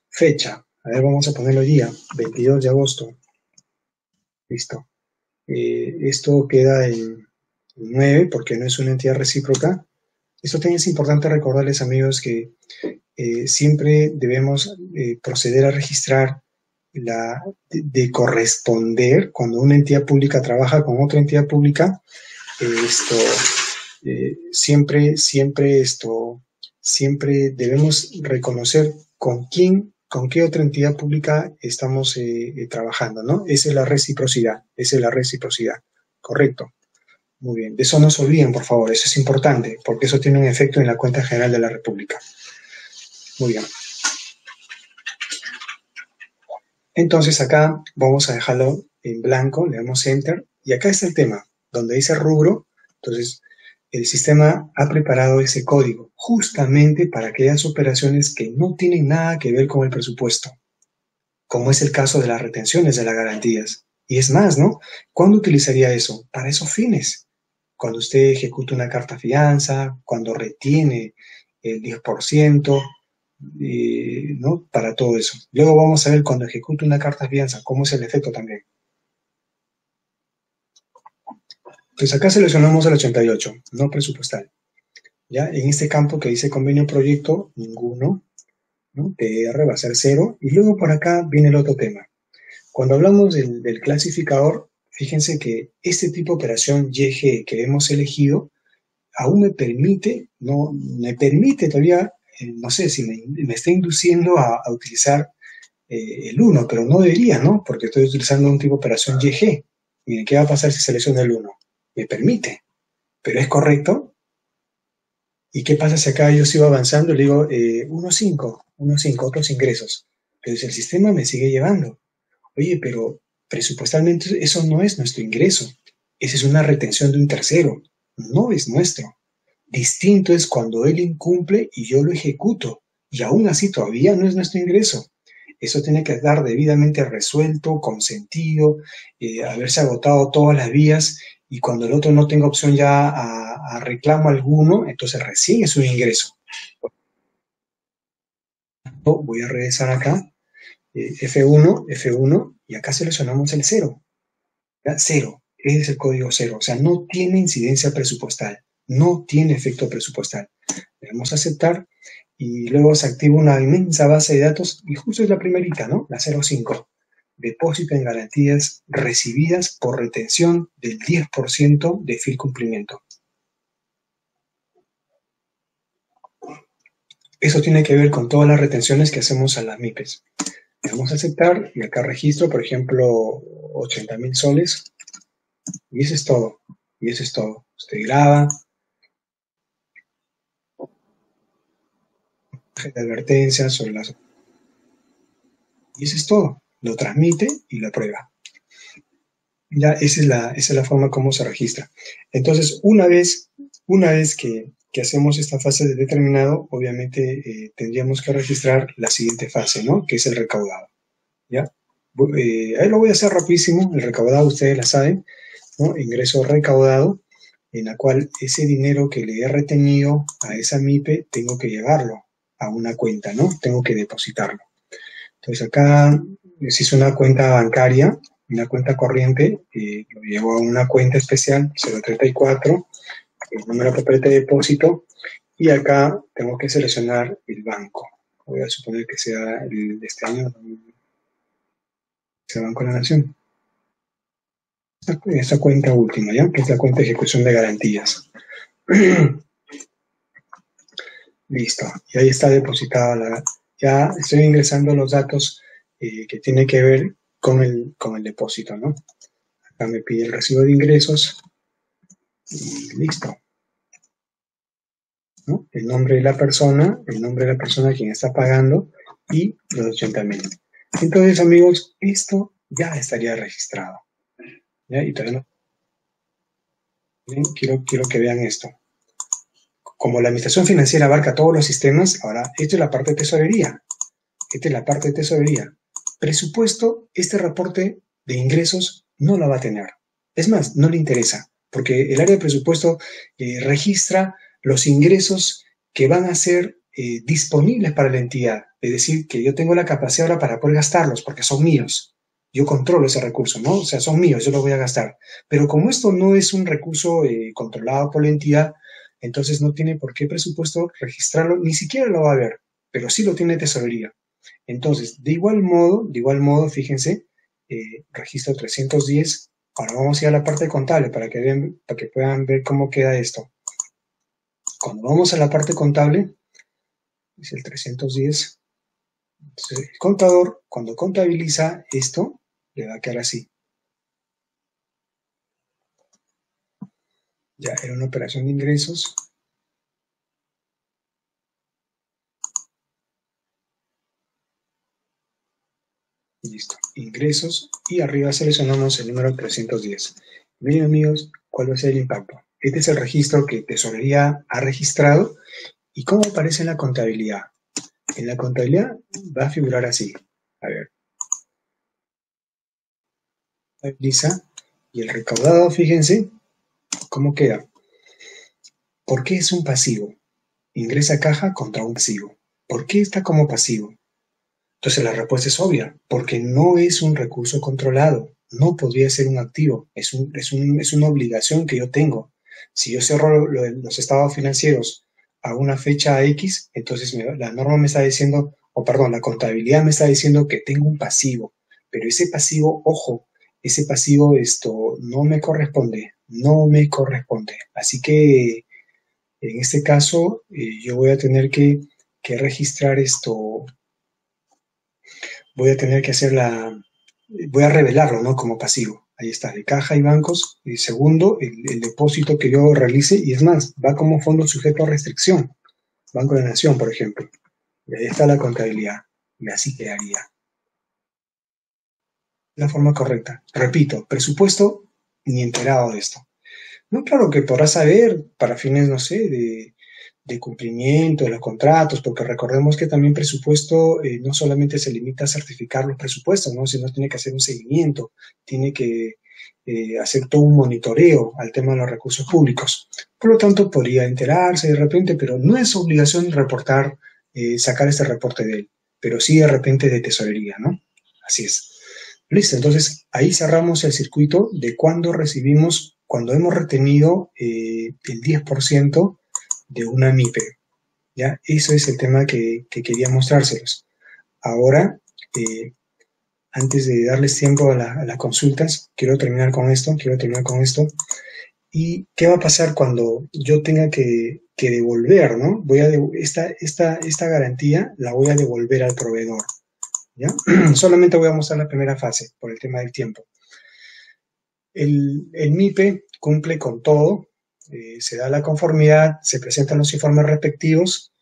Fecha. A ver, vamos a ponerlo día. 22 de agosto. Listo. Esto queda en 9 porque no es una entidad recíproca. Esto también es importante recordarles, amigos, que siempre debemos proceder a registrar de corresponder cuando una entidad pública trabaja con otra entidad pública. Siempre debemos reconocer con qué otra entidad pública estamos trabajando, ¿no? Esa es la reciprocidad, correcto. Muy bien, de eso no se olviden, por favor, eso es importante, porque eso tiene un efecto en la cuenta general de la República. Muy bien. Entonces acá vamos a dejarlo en blanco, le damos Enter, y acá está el tema, donde dice rubro. Entonces el sistema ha preparado ese código justamente para aquellas operaciones que no tienen nada que ver con el presupuesto, como es el caso de las retenciones de las garantías. Y es más, ¿no? ¿Cuándo utilizaría eso? Para esos fines. Cuando usted ejecuta una carta fianza, cuando retiene el 10%, ¿no? Para todo eso. Luego vamos a ver cuando ejecuta una carta fianza, cómo es el efecto también. Pues acá seleccionamos el 88, no presupuestal. ¿Ya? En este campo que dice convenio proyecto, ninguno, ¿no? TR va a ser 0. Y luego por acá viene el otro tema. Cuando hablamos del clasificador, fíjense que este tipo de operación YG que hemos elegido aún me permite todavía, no sé si me está induciendo a utilizar el 1, pero no debería, ¿no? Porque estoy utilizando un tipo de operación YG. Miren, ¿qué va a pasar si selecciono el 1? Me permite, pero ¿es correcto? ¿Y qué pasa si acá yo sigo avanzando y le digo 1.5, otros ingresos? Entonces el sistema me sigue llevando. Oye, pero presupuestalmente eso no es nuestro ingreso. Esa es una retención de un tercero. No es nuestro. Distinto es cuando él incumple y yo lo ejecuto. Y aún así todavía no es nuestro ingreso. Eso tiene que estar debidamente resuelto, consentido, haberse agotado todas las vías. Y cuando el otro no tenga opción ya a reclamo alguno, entonces recién es un ingreso. Voy a regresar acá. F1, y acá seleccionamos el 0. ¿Ya? 0, ese es el código 0, o sea, no tiene incidencia presupuestal, no tiene efecto presupuestal. Le damos a aceptar y luego se activa una inmensa base de datos y justo es la primerita, ¿no? La 05. Depósito en garantías recibidas por retención del 10% de FIL cumplimiento. Eso tiene que ver con todas las retenciones que hacemos a las MIPES. Le vamos a aceptar y acá registro, por ejemplo, 80.000 soles. Y eso es todo. Usted graba. De advertencia sobre las... Y eso es todo. Lo transmite y lo aprueba. Ya, esa es la forma como se registra. Entonces, una vez que hacemos esta fase de determinado, obviamente tendríamos que registrar la siguiente fase, ¿no? Que es el recaudado. ¿Ya? Ahí lo voy a hacer rapidísimo. El recaudado, ustedes la saben, ¿no? Ingreso recaudado. en la cual ese dinero que le he retenido a esa MIPE tengo que llevarlo a una cuenta, ¿no? Tengo que depositarlo. Entonces acá, si es una cuenta bancaria, una cuenta corriente, lo llevo a una cuenta especial, 034, el número de papeleta de depósito, y acá tengo que seleccionar el banco. Voy a suponer que sea el de este año, sea Banco de la Nación. Esta cuenta última, ¿ya? Que es la cuenta de ejecución de garantías. Listo. Y ahí está depositada la... Ya estoy ingresando los datos que tienen que ver con el depósito, ¿no? Acá me pide el recibo de ingresos. Y listo, ¿no? El nombre de la persona a quien está pagando y los 80.000. Entonces, amigos, esto ya estaría registrado. ¿Ya? Y todavía no. Quiero que vean esto. Como la administración financiera abarca todos los sistemas, ahora, esta es la parte de tesorería. Presupuesto, este reporte de ingresos no lo va a tener. Es más, no le interesa, porque el área de presupuesto registra los ingresos que van a ser disponibles para la entidad. Es decir, que yo tengo la capacidad ahora para poder gastarlos, porque son míos. Yo controlo ese recurso, ¿no? O sea, son míos, yo los voy a gastar. Pero como esto no es un recurso controlado por la entidad, entonces no tiene por qué presupuesto registrarlo, ni siquiera lo va a ver, pero sí lo tiene tesorería. Entonces, de igual modo, fíjense, registro 310. Ahora vamos a ir a la parte contable para que puedan ver cómo queda esto. Cuando vamos a la parte contable, es el 310. Entonces, el contador, cuando contabiliza esto, le va a quedar así. Ya era una operación de ingresos. Listo, ingresos, y arriba seleccionamos el número 310. Miren, amigos, cuál va a ser el impacto. Este es el registro que Tesorería ha registrado. ¿Y cómo aparece en la contabilidad? En la contabilidad va a figurar así. A ver. Contabiliza, y el recaudado, fíjense cómo queda. ¿Por qué es un pasivo? Ingresa a caja contra un pasivo. ¿Por qué está como pasivo? Entonces la respuesta es obvia, porque no es un recurso controlado, no podría ser un activo, es una obligación que yo tengo. Si yo cierro los estados financieros a una fecha X, entonces la norma me está diciendo, la contabilidad me está diciendo que tengo un pasivo, pero ese pasivo, ojo, ese pasivo no me corresponde. Así que en este caso yo voy a tener que registrar voy a tener que voy a revelarlo, ¿no? Como pasivo. Ahí está, de caja y bancos. Y segundo, el depósito que yo realice, y es más, va como fondo sujeto a restricción. Banco de la Nación, por ejemplo. Y ahí está la contabilidad. Y así quedaría. La forma correcta. Repito, presupuesto, ni enterado de esto. No, claro que podrás saber para fines, no sé, de cumplimiento de los contratos, porque recordemos que también presupuesto no solamente se limita a certificar los presupuestos, ¿no? Sino tiene que hacer un seguimiento, tiene que hacer todo un monitoreo al tema de los recursos públicos. Por lo tanto, podría enterarse de repente, pero no es obligación reportar, sacar este reporte de él, pero sí de repente de tesorería, ¿no? Así es. Listo, entonces ahí cerramos el circuito de cuando hemos retenido el 10% de una MIPE, ¿ya? Eso es el tema que quería mostrárselos. Ahora, antes de darles tiempo a las consultas, quiero terminar con esto. ¿Y qué va a pasar cuando yo tenga que devolver, ¿no? Esta garantía la voy a devolver al proveedor, ¿ya? Solamente voy a mostrar la primera fase por el tema del tiempo. El MIPE cumple con todo. Se da la conformidad, se presentan los informes respectivos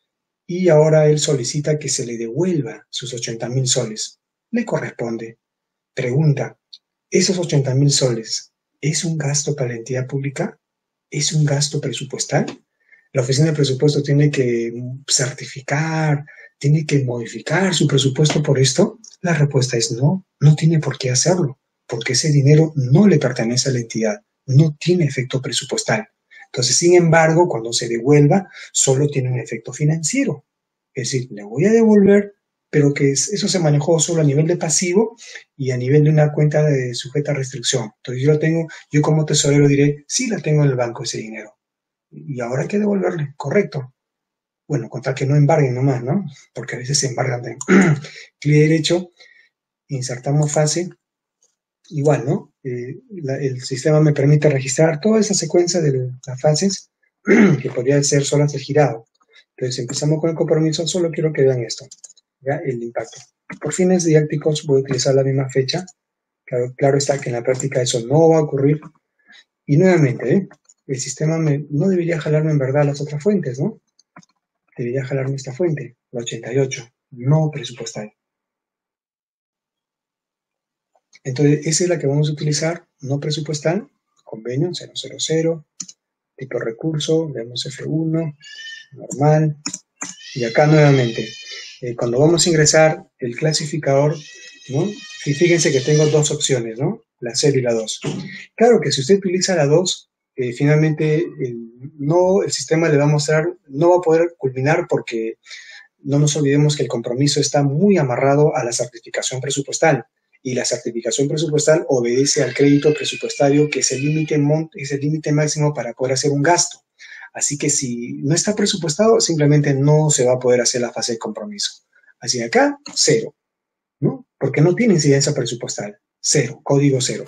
y ahora él solicita que se le devuelva sus 80.000 soles. Le corresponde. Pregunta, ¿esos 80.000 soles es un gasto para la entidad pública? ¿Es un gasto presupuestal? ¿La oficina de presupuesto tiene que certificar, tiene que modificar su presupuesto por esto? La respuesta es no, no tiene por qué hacerlo, porque ese dinero no le pertenece a la entidad, no tiene efecto presupuestal. Entonces, sin embargo, cuando se devuelva, solo tiene un efecto financiero. Es decir, le voy a devolver, pero que eso se manejó solo a nivel de pasivo y a nivel de una cuenta de sujeta a restricción. Entonces, yo como tesorero diré, sí la tengo en el banco ese dinero. Y ahora hay que devolverle, correcto. Bueno, contar que no embarguen nomás, ¿no? Porque a veces se embargan de clic derecho, insertamos fase, igual, ¿no? El sistema me permite registrar toda esa secuencia de las fases que podría ser solo el girado. Entonces empezamos con el compromiso, solo quiero que vean esto, ¿ya? El impacto. Por fines didácticos voy a utilizar la misma fecha. Claro está que en la práctica eso no va a ocurrir. Y nuevamente, el sistema no debería jalarme en verdad las otras fuentes, ¿no? Debería jalarme esta fuente, la 88, no presupuestal. Entonces, esa es la que vamos a utilizar, no presupuestal, convenio 000, tipo recurso, vemos F1, normal, y acá nuevamente, cuando vamos a ingresar el clasificador, ¿no? Fíjense que tengo dos opciones, ¿no? La 0 y la 2. Claro que si usted utiliza la 2, finalmente el sistema le va a mostrar, no va a poder culminar porque no nos olvidemos que el compromiso está muy amarrado a la certificación presupuestal. Y la certificación presupuestal obedece al crédito presupuestario, que es el límite máximo para poder hacer un gasto. Así que si no está presupuestado, simplemente no se va a poder hacer la fase de compromiso. Así que acá, 0, ¿no? Porque no tiene incidencia presupuestal. 0, código 0.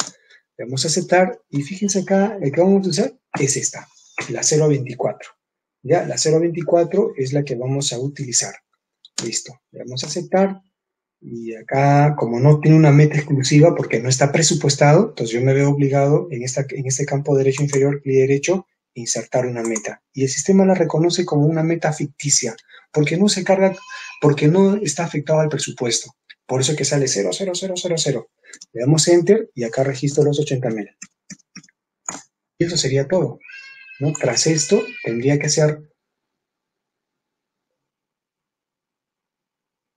Le vamos a aceptar y fíjense acá, el que vamos a usar es esta, la 024. ¿Ya? La 024 es la que vamos a utilizar. Listo. Le vamos a aceptar. Y acá, como no tiene una meta exclusiva porque no está presupuestado, entonces yo me veo obligado en este campo derecho inferior, clic derecho, insertar una meta. Y el sistema la reconoce como una meta ficticia, porque no se carga, porque no está afectado al presupuesto. Por eso que sale 00000. Le damos Enter y acá registro los 80.000. Y eso sería todo, ¿no? Tras esto, tendría que hacer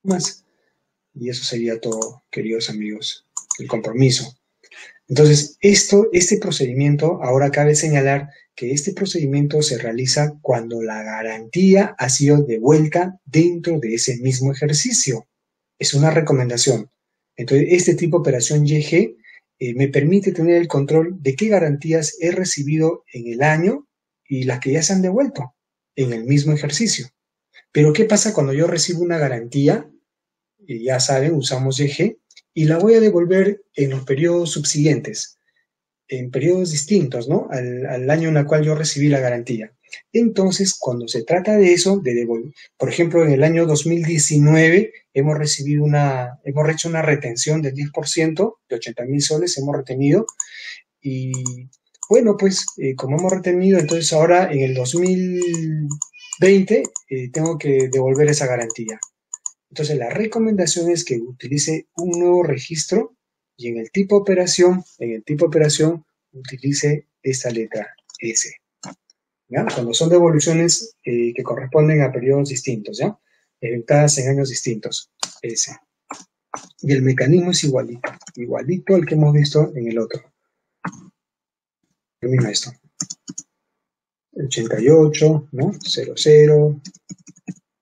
más. Y eso sería todo, queridos amigos, el compromiso. Entonces, este procedimiento, ahora cabe señalar que este procedimiento se realiza cuando la garantía ha sido devuelta dentro de ese mismo ejercicio. Es una recomendación. Entonces, este tipo de operación YG me permite tener el control de qué garantías he recibido en el año y las que ya se han devuelto en el mismo ejercicio. Pero, ¿qué pasa cuando yo recibo una garantía? Ya saben, usamos YG, y la voy a devolver en los periodos subsiguientes, en periodos distintos, ¿no? Al año en el cual yo recibí la garantía. Entonces, cuando se trata de eso, de devolver, por ejemplo, en el año 2019 hemos hecho una retención del 10%, de 80.000 soles hemos retenido, y bueno, pues, como hemos retenido, entonces ahora en el 2020 tengo que devolver esa garantía. Entonces, la recomendación es que utilice un nuevo registro y en el tipo de operación, utilice esta letra S. ¿Ya? Cuando son devoluciones que corresponden a periodos distintos, ¿ya? Ejecutadas en años distintos, S. Y el mecanismo es igualito al que hemos visto en el otro. Termino esto. 88, ¿no? 00.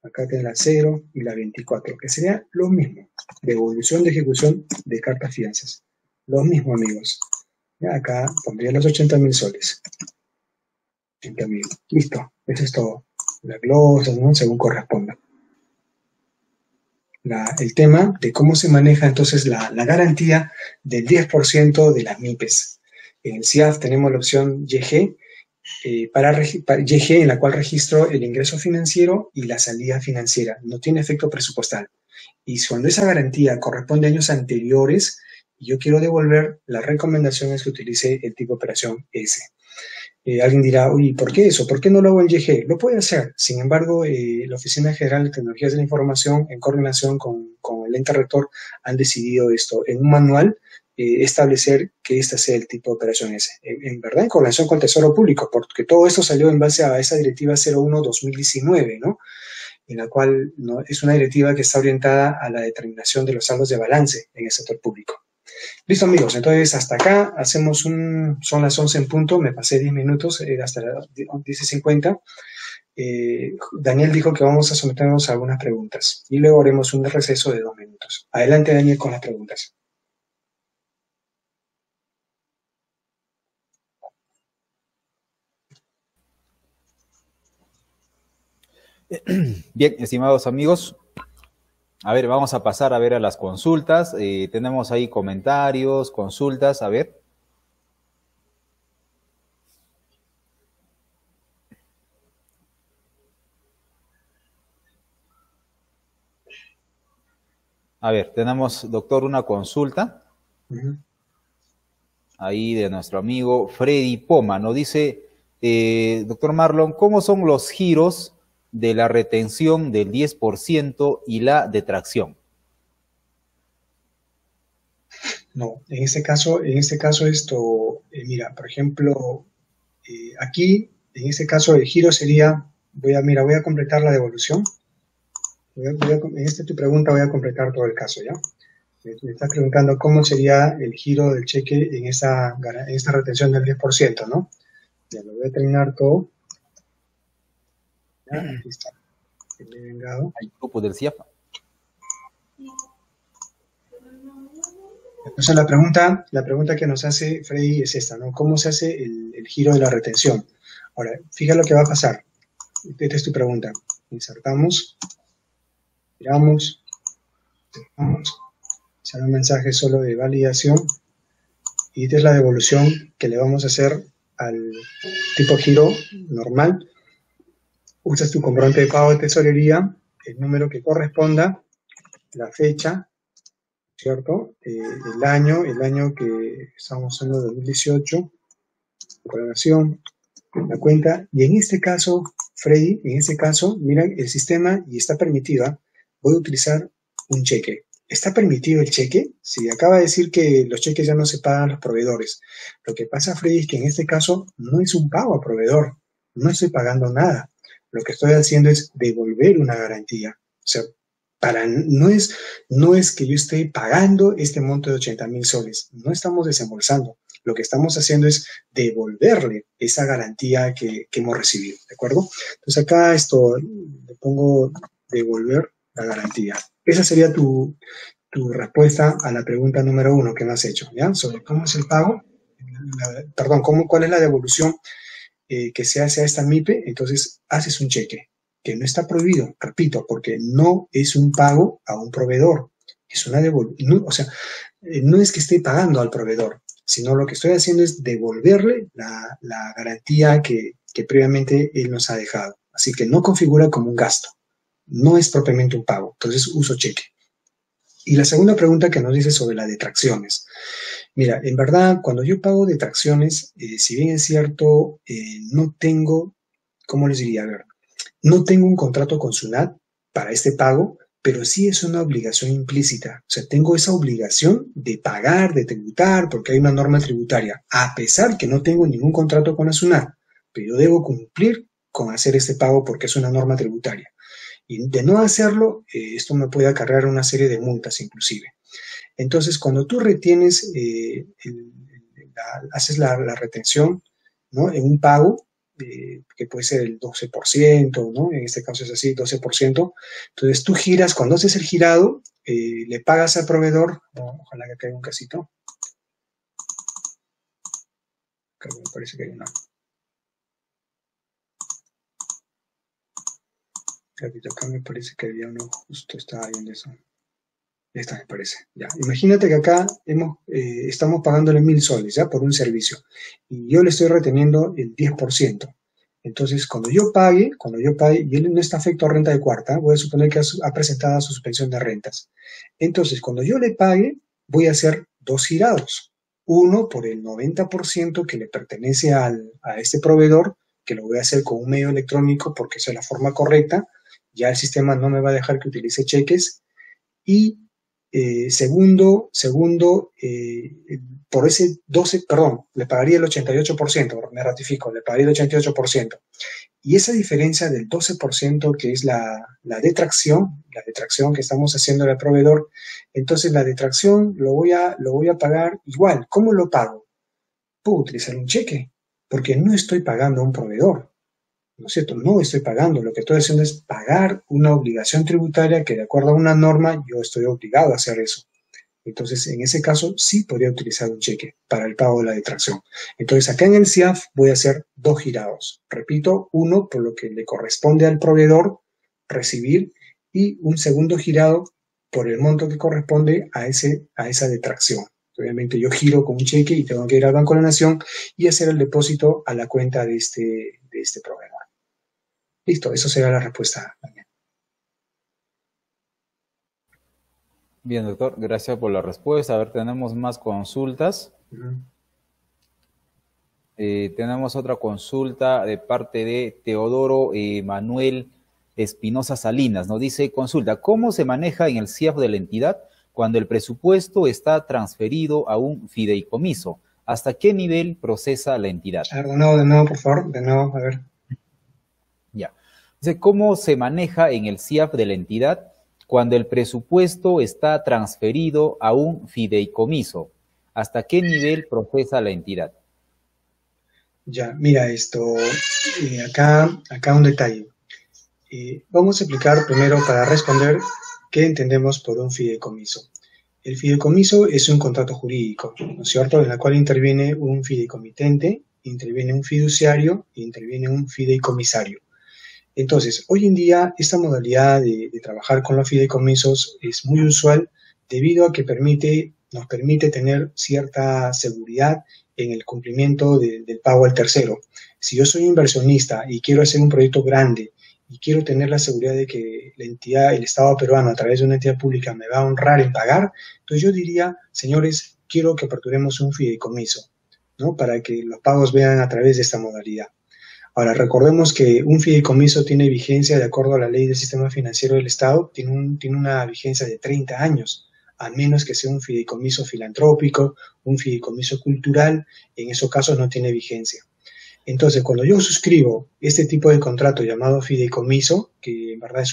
Acá tiene la 0 y la 24, que sería lo mismo. Devolución de ejecución de cartas fianzas. Lo mismo, amigos. Ya acá pondría los 80.000 soles. 80.000. Listo. Eso es todo. La glosa, ¿no? Según corresponda. El tema de cómo se maneja entonces la garantía del 10% de las MIPES. En el CIAF tenemos la opción YG, para YG, en la cual registro el ingreso financiero y la salida financiera. No tiene efecto presupuestal. Y cuando esa garantía corresponde a años anteriores y yo quiero devolver, la recomendación es que utilice el tipo de operación S. Alguien dirá, oye, ¿por qué eso? ¿Por qué no lo hago en YG? Lo puede hacer. Sin embargo, la Oficina General de Tecnologías de la Información, en coordinación con el ente rector, han decidido esto. En un manual, establecer que este sea el tipo de operación S. En verdad, en coordinación con el Tesoro Público, porque todo esto salió en base a esa directiva 01-2019, ¿no? En la cual, ¿no?, es una directiva que está orientada a la determinación de los saldos de balance en el sector público. Listo, amigos, entonces hasta acá hacemos son las 11 en punto, me pasé 10 minutos, hasta las 10:50. Daniel dijo que vamos a someternos a algunas preguntas y luego haremos un receso de 2 minutos. Adelante, Daniel, con las preguntas. Bien, estimados amigos, a ver, vamos a pasar a ver a las consultas. Tenemos ahí comentarios, consultas, a ver. A ver, tenemos, doctor, una consulta. Ahí de nuestro amigo Freddy Poma. Nos dice, doctor Marlon, ¿cómo son los giros de la retención del 10% y la detracción? No, en este caso esto, mira, por ejemplo, aquí, en este caso el giro sería, voy a completar la devolución. En esta tu pregunta voy a completar todo el caso, ¿ya? Me estás preguntando cómo sería el giro del cheque en esta retención del 10%, ¿no? Ya lo voy a terminar todo. Ya, aquí está. Hay grupo del CIAFA. Entonces la pregunta que nos hace Freddy es esta, ¿no? ¿Cómo se hace el giro de la retención? Ahora, fíjate lo que va a pasar. Esta es tu pregunta. Insertamos, miramos, sale un mensaje solo de validación y esta es la devolución que le vamos a hacer al tipo giro normal. Usas tu comprobante de pago de tesorería, el número que corresponda, la fecha, ¿cierto? El año que estamos usando, 2018, programación, la cuenta, y en este caso, Freddy, mira el sistema y está permitida, voy a utilizar un cheque. ¿Está permitido el cheque? Sí, acaba de decir que los cheques ya no se pagan a los proveedores. Lo que pasa, Freddy, es que en este caso no es un pago a proveedor, no estoy pagando nada. Lo que estoy haciendo es devolver una garantía. O sea, no es que yo esté pagando este monto de 80.000 soles, no estamos desembolsando. Lo que estamos haciendo es devolverle esa garantía que hemos recibido, ¿de acuerdo? Entonces acá le pongo devolver la garantía. Esa sería tu respuesta a la pregunta número 1 que me has hecho, ¿ya? Sobre cómo es el pago, cuál es la devolución que se hace a esta MIPE. Entonces haces un cheque, que no está prohibido, repito, porque no es un pago a un proveedor, es una devolución, o sea, no es que esté pagando al proveedor, sino lo que estoy haciendo es devolverle la garantía que previamente él nos ha dejado. Así que no configura como un gasto, no es propiamente un pago, entonces uso cheque. Y la segunda pregunta que nos dice sobre las detracciones. Mira, en verdad, cuando yo pago detracciones, si bien es cierto, no tengo, ¿cómo les diría? A ver, no tengo un contrato con SUNAT para este pago, pero sí es una obligación implícita. O sea, tengo esa obligación de pagar, de tributar, porque hay una norma tributaria, a pesar que no tengo ningún contrato con la SUNAT, pero yo debo cumplir con hacer este pago porque es una norma tributaria. Y de no hacerlo, esto me puede acarrear una serie de multas inclusive. Entonces, cuando tú retienes, haces la retención, ¿no? En un pago, que puede ser el 12%, ¿no? En este caso es así, 12%. Entonces tú giras, cuando haces el girado, le pagas al proveedor, ojalá que caiga un casito. Acá me parece que hay una. Acá me parece que había uno, justo estaba viendo eso. Esta me parece, ya. Imagínate que acá estamos pagándole 1.000 soles, ¿ya? Por un servicio. Y yo le estoy reteniendo el 10%. Entonces, cuando yo pague, y él no está afecto a renta de cuarta, voy a suponer que ha presentado su suspensión de rentas. Entonces, cuando yo le pague, voy a hacer 2 girados. Uno por el 90% que le pertenece a este proveedor, que lo voy a hacer con un medio electrónico porque esa es la forma correcta. Ya el sistema no me va a dejar que utilice cheques. Y segundo, por ese 12, perdón, le pagaría el 88%, me ratifico, le pagaría el 88%. Y esa diferencia del 12% que es la detracción que estamos haciendo al proveedor, entonces la detracción lo voy a pagar igual. ¿Cómo lo pago? Puedo utilizar un cheque, porque no estoy pagando a un proveedor, ¿no es cierto? No estoy pagando, lo que estoy haciendo es pagar una obligación tributaria que de acuerdo a una norma yo estoy obligado a hacer eso. Entonces, en ese caso, sí podría utilizar un cheque para el pago de la detracción. Entonces, acá en el CIAF voy a hacer 2 girados. Repito, uno por lo que le corresponde al proveedor recibir y un segundo girado por el monto que corresponde a esa detracción. Obviamente yo giro con un cheque y tengo que ir al Banco de la Nación y hacer el depósito a la cuenta de este proveedor. Listo, eso será la respuesta. Bien, doctor, gracias por la respuesta. A ver, tenemos más consultas. Tenemos otra consulta de parte de Teodoro Manuel Espinosa Salinas. Nos dice, consulta, ¿cómo se maneja en el CIAF de la entidad cuando el presupuesto está transferido a un fideicomiso? ¿Hasta qué nivel procesa la entidad? A ver, de nuevo, por favor, de nuevo, a ver. Ya. Dice, ¿cómo se maneja en el CIAF de la entidad cuando el presupuesto está transferido a un fideicomiso? ¿Hasta qué nivel procesa la entidad? Ya, mira acá un detalle. Vamos a explicar primero para responder qué entendemos por un fideicomiso. El fideicomiso es un contrato jurídico, ¿no es cierto?, en la cual interviene un fideicomitente, interviene un fiduciario e interviene un fideicomisario. Entonces, hoy en día, esta modalidad de trabajar con los fideicomisos es muy usual debido a que nos permite tener cierta seguridad en el cumplimiento del pago al tercero. Si yo soy inversionista y quiero hacer un proyecto grande y quiero tener la seguridad de que la entidad, el Estado peruano, a través de una entidad pública, me va a honrar en pagar, entonces yo diría, señores, quiero que aperturemos un fideicomiso, ¿no?, para que los pagos vean a través de esta modalidad. Ahora, recordemos que un fideicomiso tiene vigencia de acuerdo a la ley del sistema financiero del Estado, tiene una vigencia de 30 años, a menos que sea un fideicomiso filantrópico, un fideicomiso cultural, en esos casos no tiene vigencia. Entonces, cuando yo suscribo este tipo de contrato llamado fideicomiso, que en verdad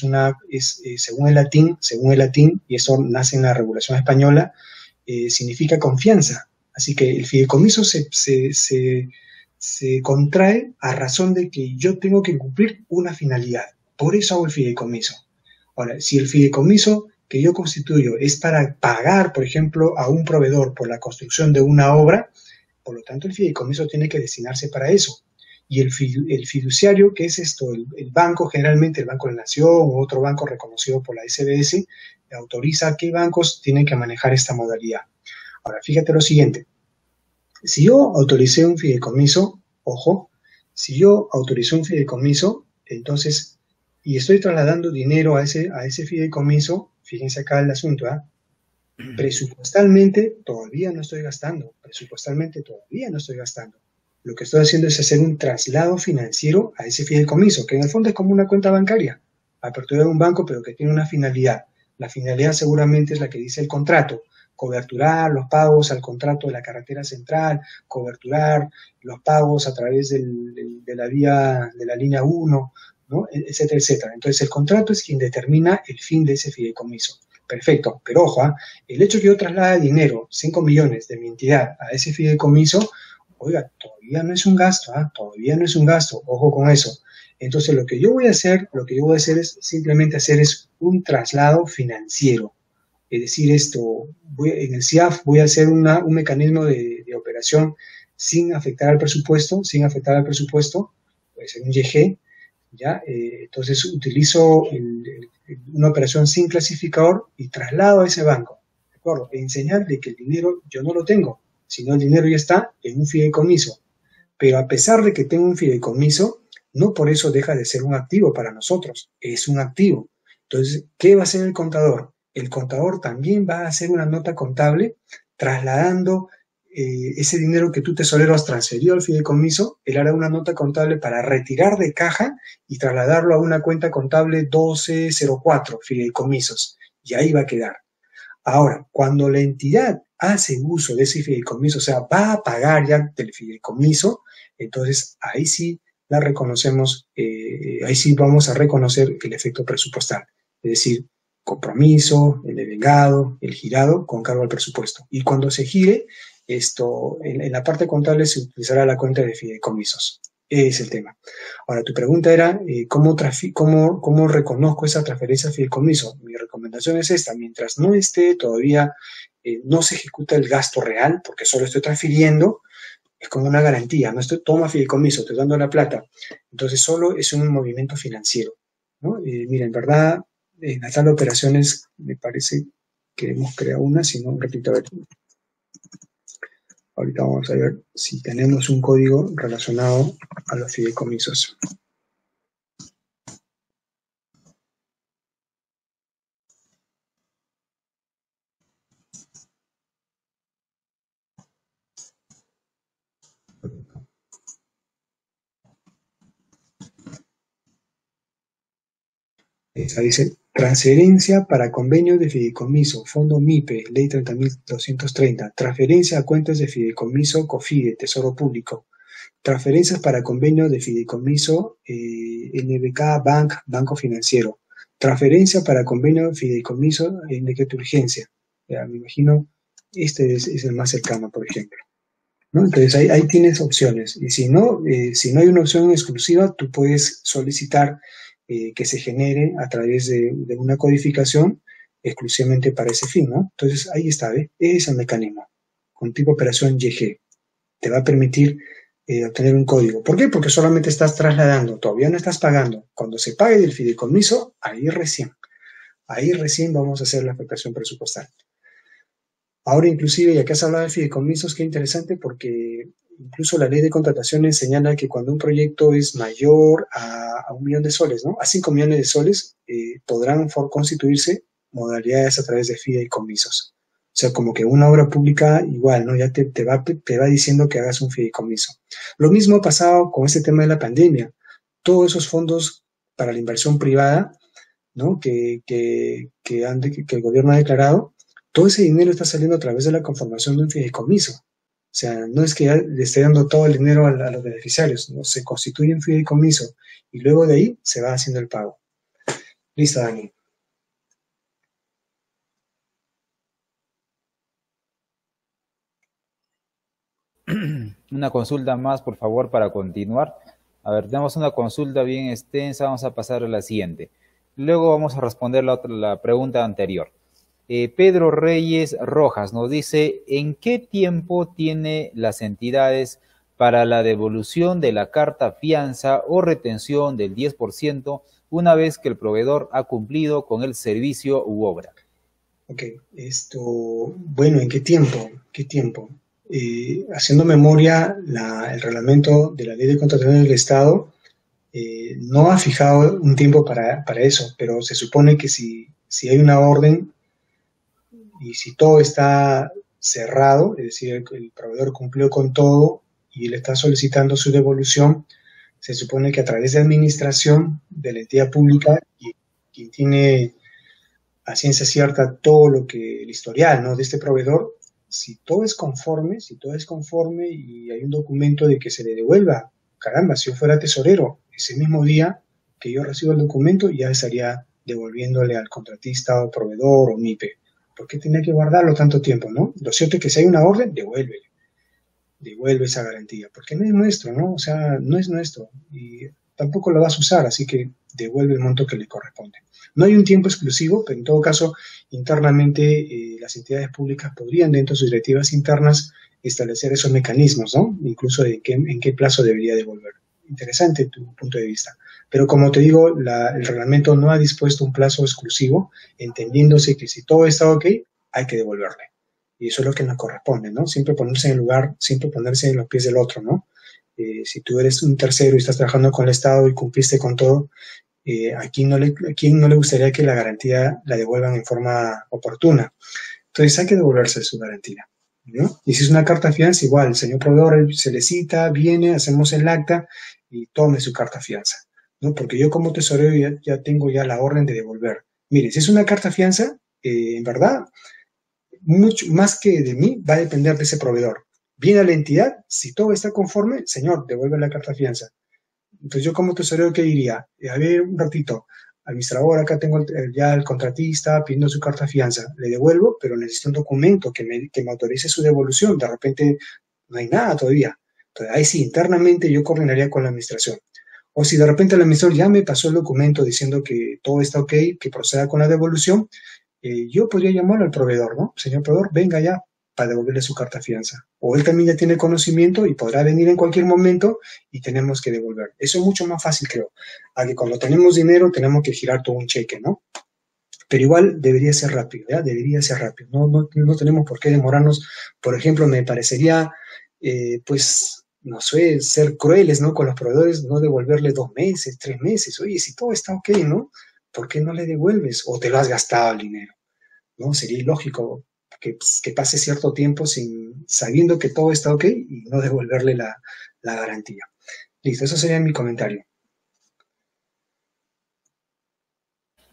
es según el latín, y eso nace en la regulación española, significa confianza. Así que el fideicomiso se contrae a razón de que yo tengo que cumplir una finalidad. Por eso hago el fideicomiso. Ahora, si el fideicomiso que yo constituyo es para pagar, por ejemplo, a un proveedor por la construcción de una obra, por lo tanto el fideicomiso tiene que destinarse para eso. Y el fiduciario, ¿qué es esto? El banco, generalmente el Banco de la Nación o otro banco reconocido por la SBS, autoriza a qué bancos tienen que manejar esta modalidad. Ahora, fíjate lo siguiente. Si yo autoricé un fideicomiso, ojo, si yo autoricé un fideicomiso, entonces, y estoy trasladando dinero a ese fideicomiso, fíjense acá el asunto, presupuestalmente todavía no estoy gastando, Lo que estoy haciendo es hacer un traslado financiero a ese fideicomiso, que en el fondo es como una cuenta bancaria, apertura de un banco, pero que tiene una finalidad. La finalidad seguramente es la que dice el contrato: coberturar los pagos al contrato de la carretera central, coberturar los pagos a través de la línea 1, ¿no?, etcétera, etcétera. Entonces, el contrato es quien determina el fin de ese fideicomiso. Perfecto, pero ojo, el hecho que yo traslade dinero, 5 millones de mi entidad a ese fideicomiso, oiga, todavía no es un gasto, ojo con eso. Entonces, lo que yo voy a hacer es simplemente hacer un traslado financiero. Es decir, en el CIAF voy a hacer un mecanismo de operación sin afectar al presupuesto, puede ser un YG, ¿ya? Entonces utilizo una operación sin clasificador y traslado a ese banco, ¿de acuerdo? En señal de que el dinero yo no lo tengo, sino el dinero ya está en un fideicomiso. Pero a pesar de que tengo un fideicomiso, no por eso deja de ser un activo para nosotros, es un activo. Entonces, ¿qué va a hacer el contador? El contador también va a hacer una nota contable trasladando ese dinero que tú, tesorero, has transferido al fideicomiso. Él hará una nota contable para retirar de caja y trasladarlo a una cuenta contable 1204, fideicomisos, y ahí va a quedar. Ahora, cuando la entidad hace uso de ese fideicomiso, o sea, va a pagar ya del fideicomiso, entonces ahí sí la reconocemos, ahí sí vamos a reconocer el efecto presupuestal, es decir, compromiso, el devengado, el girado con cargo al presupuesto. Y cuando se gire, en la parte contable se utilizará la cuenta de fideicomisos. Ese es el tema. Ahora, tu pregunta era, ¿cómo reconozco esa transferencia de fideicomiso? Mi recomendación es esta, mientras no esté todavía, no se ejecuta el gasto real, porque solo estoy transfiriendo, es como una garantía, no estoy, toma fideicomiso, estoy dando la plata. Entonces solo es un movimiento financiero, ¿no? Mira, en verdad, en la tabla de operaciones me parece que hemos creado una, si no, repito, a ver, ahorita vamos a ver si tenemos un código relacionado a los fideicomisos. Esa dice, transferencia para convenio de fideicomiso, Fondo MIPE, Ley 30.230, transferencia a cuentas de fideicomiso COFIDE, Tesoro Público, transferencias para convenio de fideicomiso NBK Bank, Banco Financiero, transferencia para convenio de fideicomiso en decreto de urgencia. Ya, me imagino, este es el más cercano, por ejemplo, ¿no? Entonces ahí tienes opciones. Y si no hay una opción exclusiva, tú puedes solicitar que se genere a través de una codificación exclusivamente para ese fin, ¿no? Entonces ahí está, ¿ves? Ese es el mecanismo. Con tipo operación YG. Te va a permitir obtener un código. ¿Por qué? Porque solamente estás trasladando, todavía no estás pagando. Cuando se pague del fideicomiso, ahí recién vamos a hacer la afectación presupuestal. Ahora inclusive, ya que has hablado de fideicomisos, qué interesante porque incluso la ley de contrataciones señala que cuando un proyecto es mayor a 1 millón de soles, ¿no? A 5 millones de soles, podrán constituirse modalidades a través de fideicomisos. O sea, como que una obra pública igual, ¿no? Ya te va diciendo que hagas un fideicomiso. Lo mismo ha pasado con este tema de la pandemia. Todos esos fondos para la inversión privada, ¿no? Que el gobierno ha declarado, todo ese dinero está saliendo a través de la conformación de un fideicomiso. O sea, no es que ya le esté dando todo el dinero a los beneficiarios, ¿no? Se constituye un fideicomiso y luego de ahí se va haciendo el pago. Listo, Dani. Una consulta más, por favor, para continuar. A ver, tenemos una consulta bien extensa, vamos a pasar a la siguiente. Luego vamos a responder la pregunta anterior. Pedro Reyes Rojas nos dice, ¿en qué tiempo tiene las entidades para la devolución de la carta fianza o retención del 10% una vez que el proveedor ha cumplido con el servicio u obra? Ok, bueno, ¿en qué tiempo? Haciendo memoria, el reglamento de la Ley de Contratación del Estado no ha fijado un tiempo para eso, pero se supone que si hay una orden y si todo está cerrado, es decir, el proveedor cumplió con todo y él está solicitando su devolución, se supone que a través de administración de la entidad pública, quien tiene a ciencia cierta todo el historial, ¿no?, de este proveedor, si todo es conforme y hay un documento de que se le devuelva, caramba, si yo fuera tesorero, ese mismo día que yo recibo el documento ya estaría devolviéndole al contratista o proveedor o MIPE. ¿Por qué tenía que guardarlo tanto tiempo, no? Lo cierto es que si hay una orden, devuelve esa garantía, porque no es nuestro, ¿no? O sea, no es nuestro y tampoco lo vas a usar, así que devuelve el monto que le corresponde. No hay un tiempo exclusivo, pero en todo caso, internamente las entidades públicas podrían, dentro de sus directivas internas, establecer esos mecanismos, ¿no? Incluso en qué plazo debería devolver. Interesante tu punto de vista. Pero como te digo, el reglamento no ha dispuesto un plazo exclusivo, entendiéndose que si todo está ok, hay que devolverle. Y eso es lo que nos corresponde, ¿no? Siempre ponerse en el lugar, siempre ponerse en los pies del otro, ¿no? Si tú eres un tercero y estás trabajando con el Estado y cumpliste con todo, ¿a quién no le gustaría que la garantía la devuelvan en forma oportuna? Entonces hay que devolverse su garantía, ¿no? Y si es una carta fianza, igual, el señor proveedor se le cita, viene, hacemos el acta y tome su carta fianza, ¿no? Porque yo como tesorero ya tengo ya la orden de devolver. Mire, si es una carta fianza, en verdad, mucho más que de mí, va a depender de ese proveedor. Viene a la entidad, si todo está conforme, señor, devuelve la carta fianza. Entonces yo como tesorero, ¿qué diría? A ver, un ratito, administrador, acá tengo ya el contratista pidiendo su carta fianza, le devuelvo, pero necesito un documento que me autorice su devolución, de repente no hay nada todavía. Entonces ahí sí, internamente yo coordinaría con la administración. O si de repente el administrador ya me pasó el documento diciendo que todo está ok, que proceda con la devolución, yo podría llamar al proveedor, ¿no? Señor proveedor, venga ya para devolverle su carta fianza. O él también ya tiene conocimiento y podrá venir en cualquier momento y tenemos que devolver. Eso es mucho más fácil, creo, a que cuando tenemos dinero tenemos que girar todo un cheque, ¿no? Pero igual debería ser rápido, ¿ya? Debería ser rápido. No tenemos por qué demorarnos. Por ejemplo, me parecería, pues, no sé, ser crueles, ¿no? Con los proveedores, no devolverle 2 meses, 3 meses. Oye, si todo está ok, ¿no? ¿Por qué no le devuelves? O te lo has gastado el dinero, ¿no? Sería ilógico que pase cierto tiempo sabiendo que todo está ok y no devolverle la garantía. Listo, eso sería mi comentario.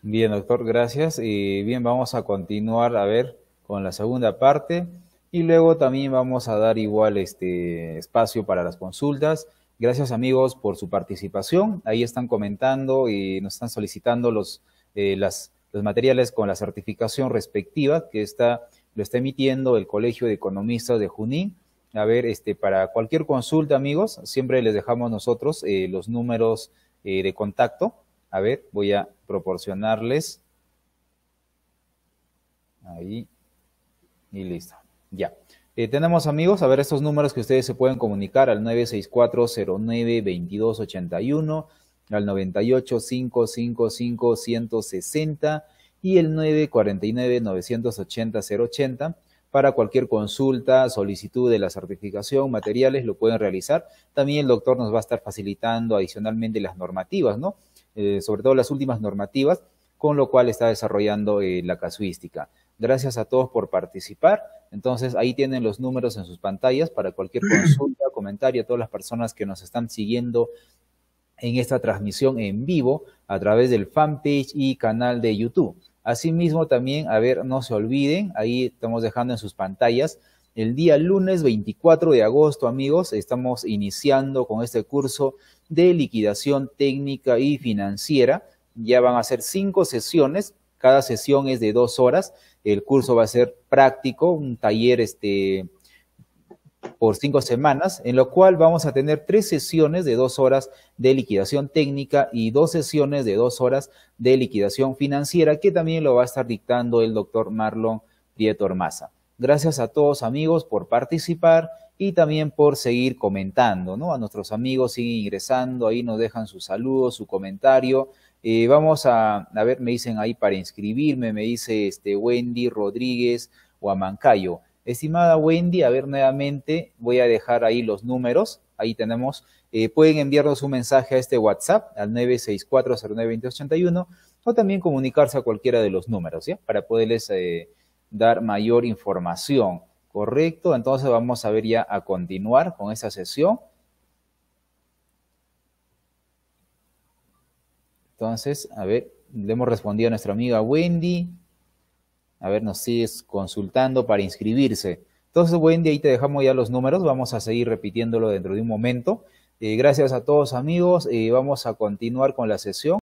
Bien, doctor, gracias. Y bien, vamos a continuar a ver con la segunda parte y luego también vamos a dar igual este espacio para las consultas. Gracias amigos por su participación. Ahí están comentando y nos están solicitando los materiales con la certificación respectiva que lo está emitiendo el Colegio de Economistas de Junín. A ver, para cualquier consulta, amigos, siempre les dejamos nosotros los números de contacto. A ver, voy a proporcionarles. Ahí. Y listo. Ya. Tenemos, amigos, a ver estos números que ustedes se pueden comunicar al 964-09-2281, al 98-555-160 y el 949-980-080. Para cualquier consulta, solicitud de la certificación, materiales, lo pueden realizar. También el doctor nos va a estar facilitando adicionalmente las normativas, ¿no? Sobre todo las últimas normativas, con lo cual está desarrollando la casuística. Gracias a todos por participar. Entonces, ahí tienen los números en sus pantallas para cualquier consulta, comentario, a todas las personas que nos están siguiendo en esta transmisión en vivo a través del fanpage y canal de YouTube. Asimismo, también, a ver, no se olviden, ahí estamos dejando en sus pantallas, el día lunes 24 de agosto, amigos, estamos iniciando con este curso de liquidación técnica y financiera. Ya van a ser 5 sesiones, cada sesión es de 2 horas. El curso va a ser práctico, un taller por 5 semanas, en lo cual vamos a tener 3 sesiones de 2 horas de liquidación técnica y 2 sesiones de 2 horas de liquidación financiera, que también lo va a estar dictando el doctor Marlon Prieto Ormaza. Gracias a todos, amigos, por participar y también por seguir comentando, ¿no? A nuestros amigos siguen ingresando, ahí nos dejan su saludo, su comentario. Vamos a ver, me dicen ahí para inscribirme, me dice Wendy Rodríguez o Amancayo. Estimada Wendy, a ver nuevamente, voy a dejar ahí los números, ahí tenemos, pueden enviarnos un mensaje a este WhatsApp al 964092081 o también comunicarse a cualquiera de los números, ¿ya? Para poderles dar mayor información, ¿correcto? Entonces vamos a ver ya a continuar con esta sesión. Entonces, a ver, le hemos respondido a nuestra amiga Wendy. A ver, nos sigues consultando para inscribirse. Entonces, Wendy, ahí te dejamos ya los números. Vamos a seguir repitiéndolo dentro de un momento. Gracias a todos, amigos. Vamos a continuar con la sesión.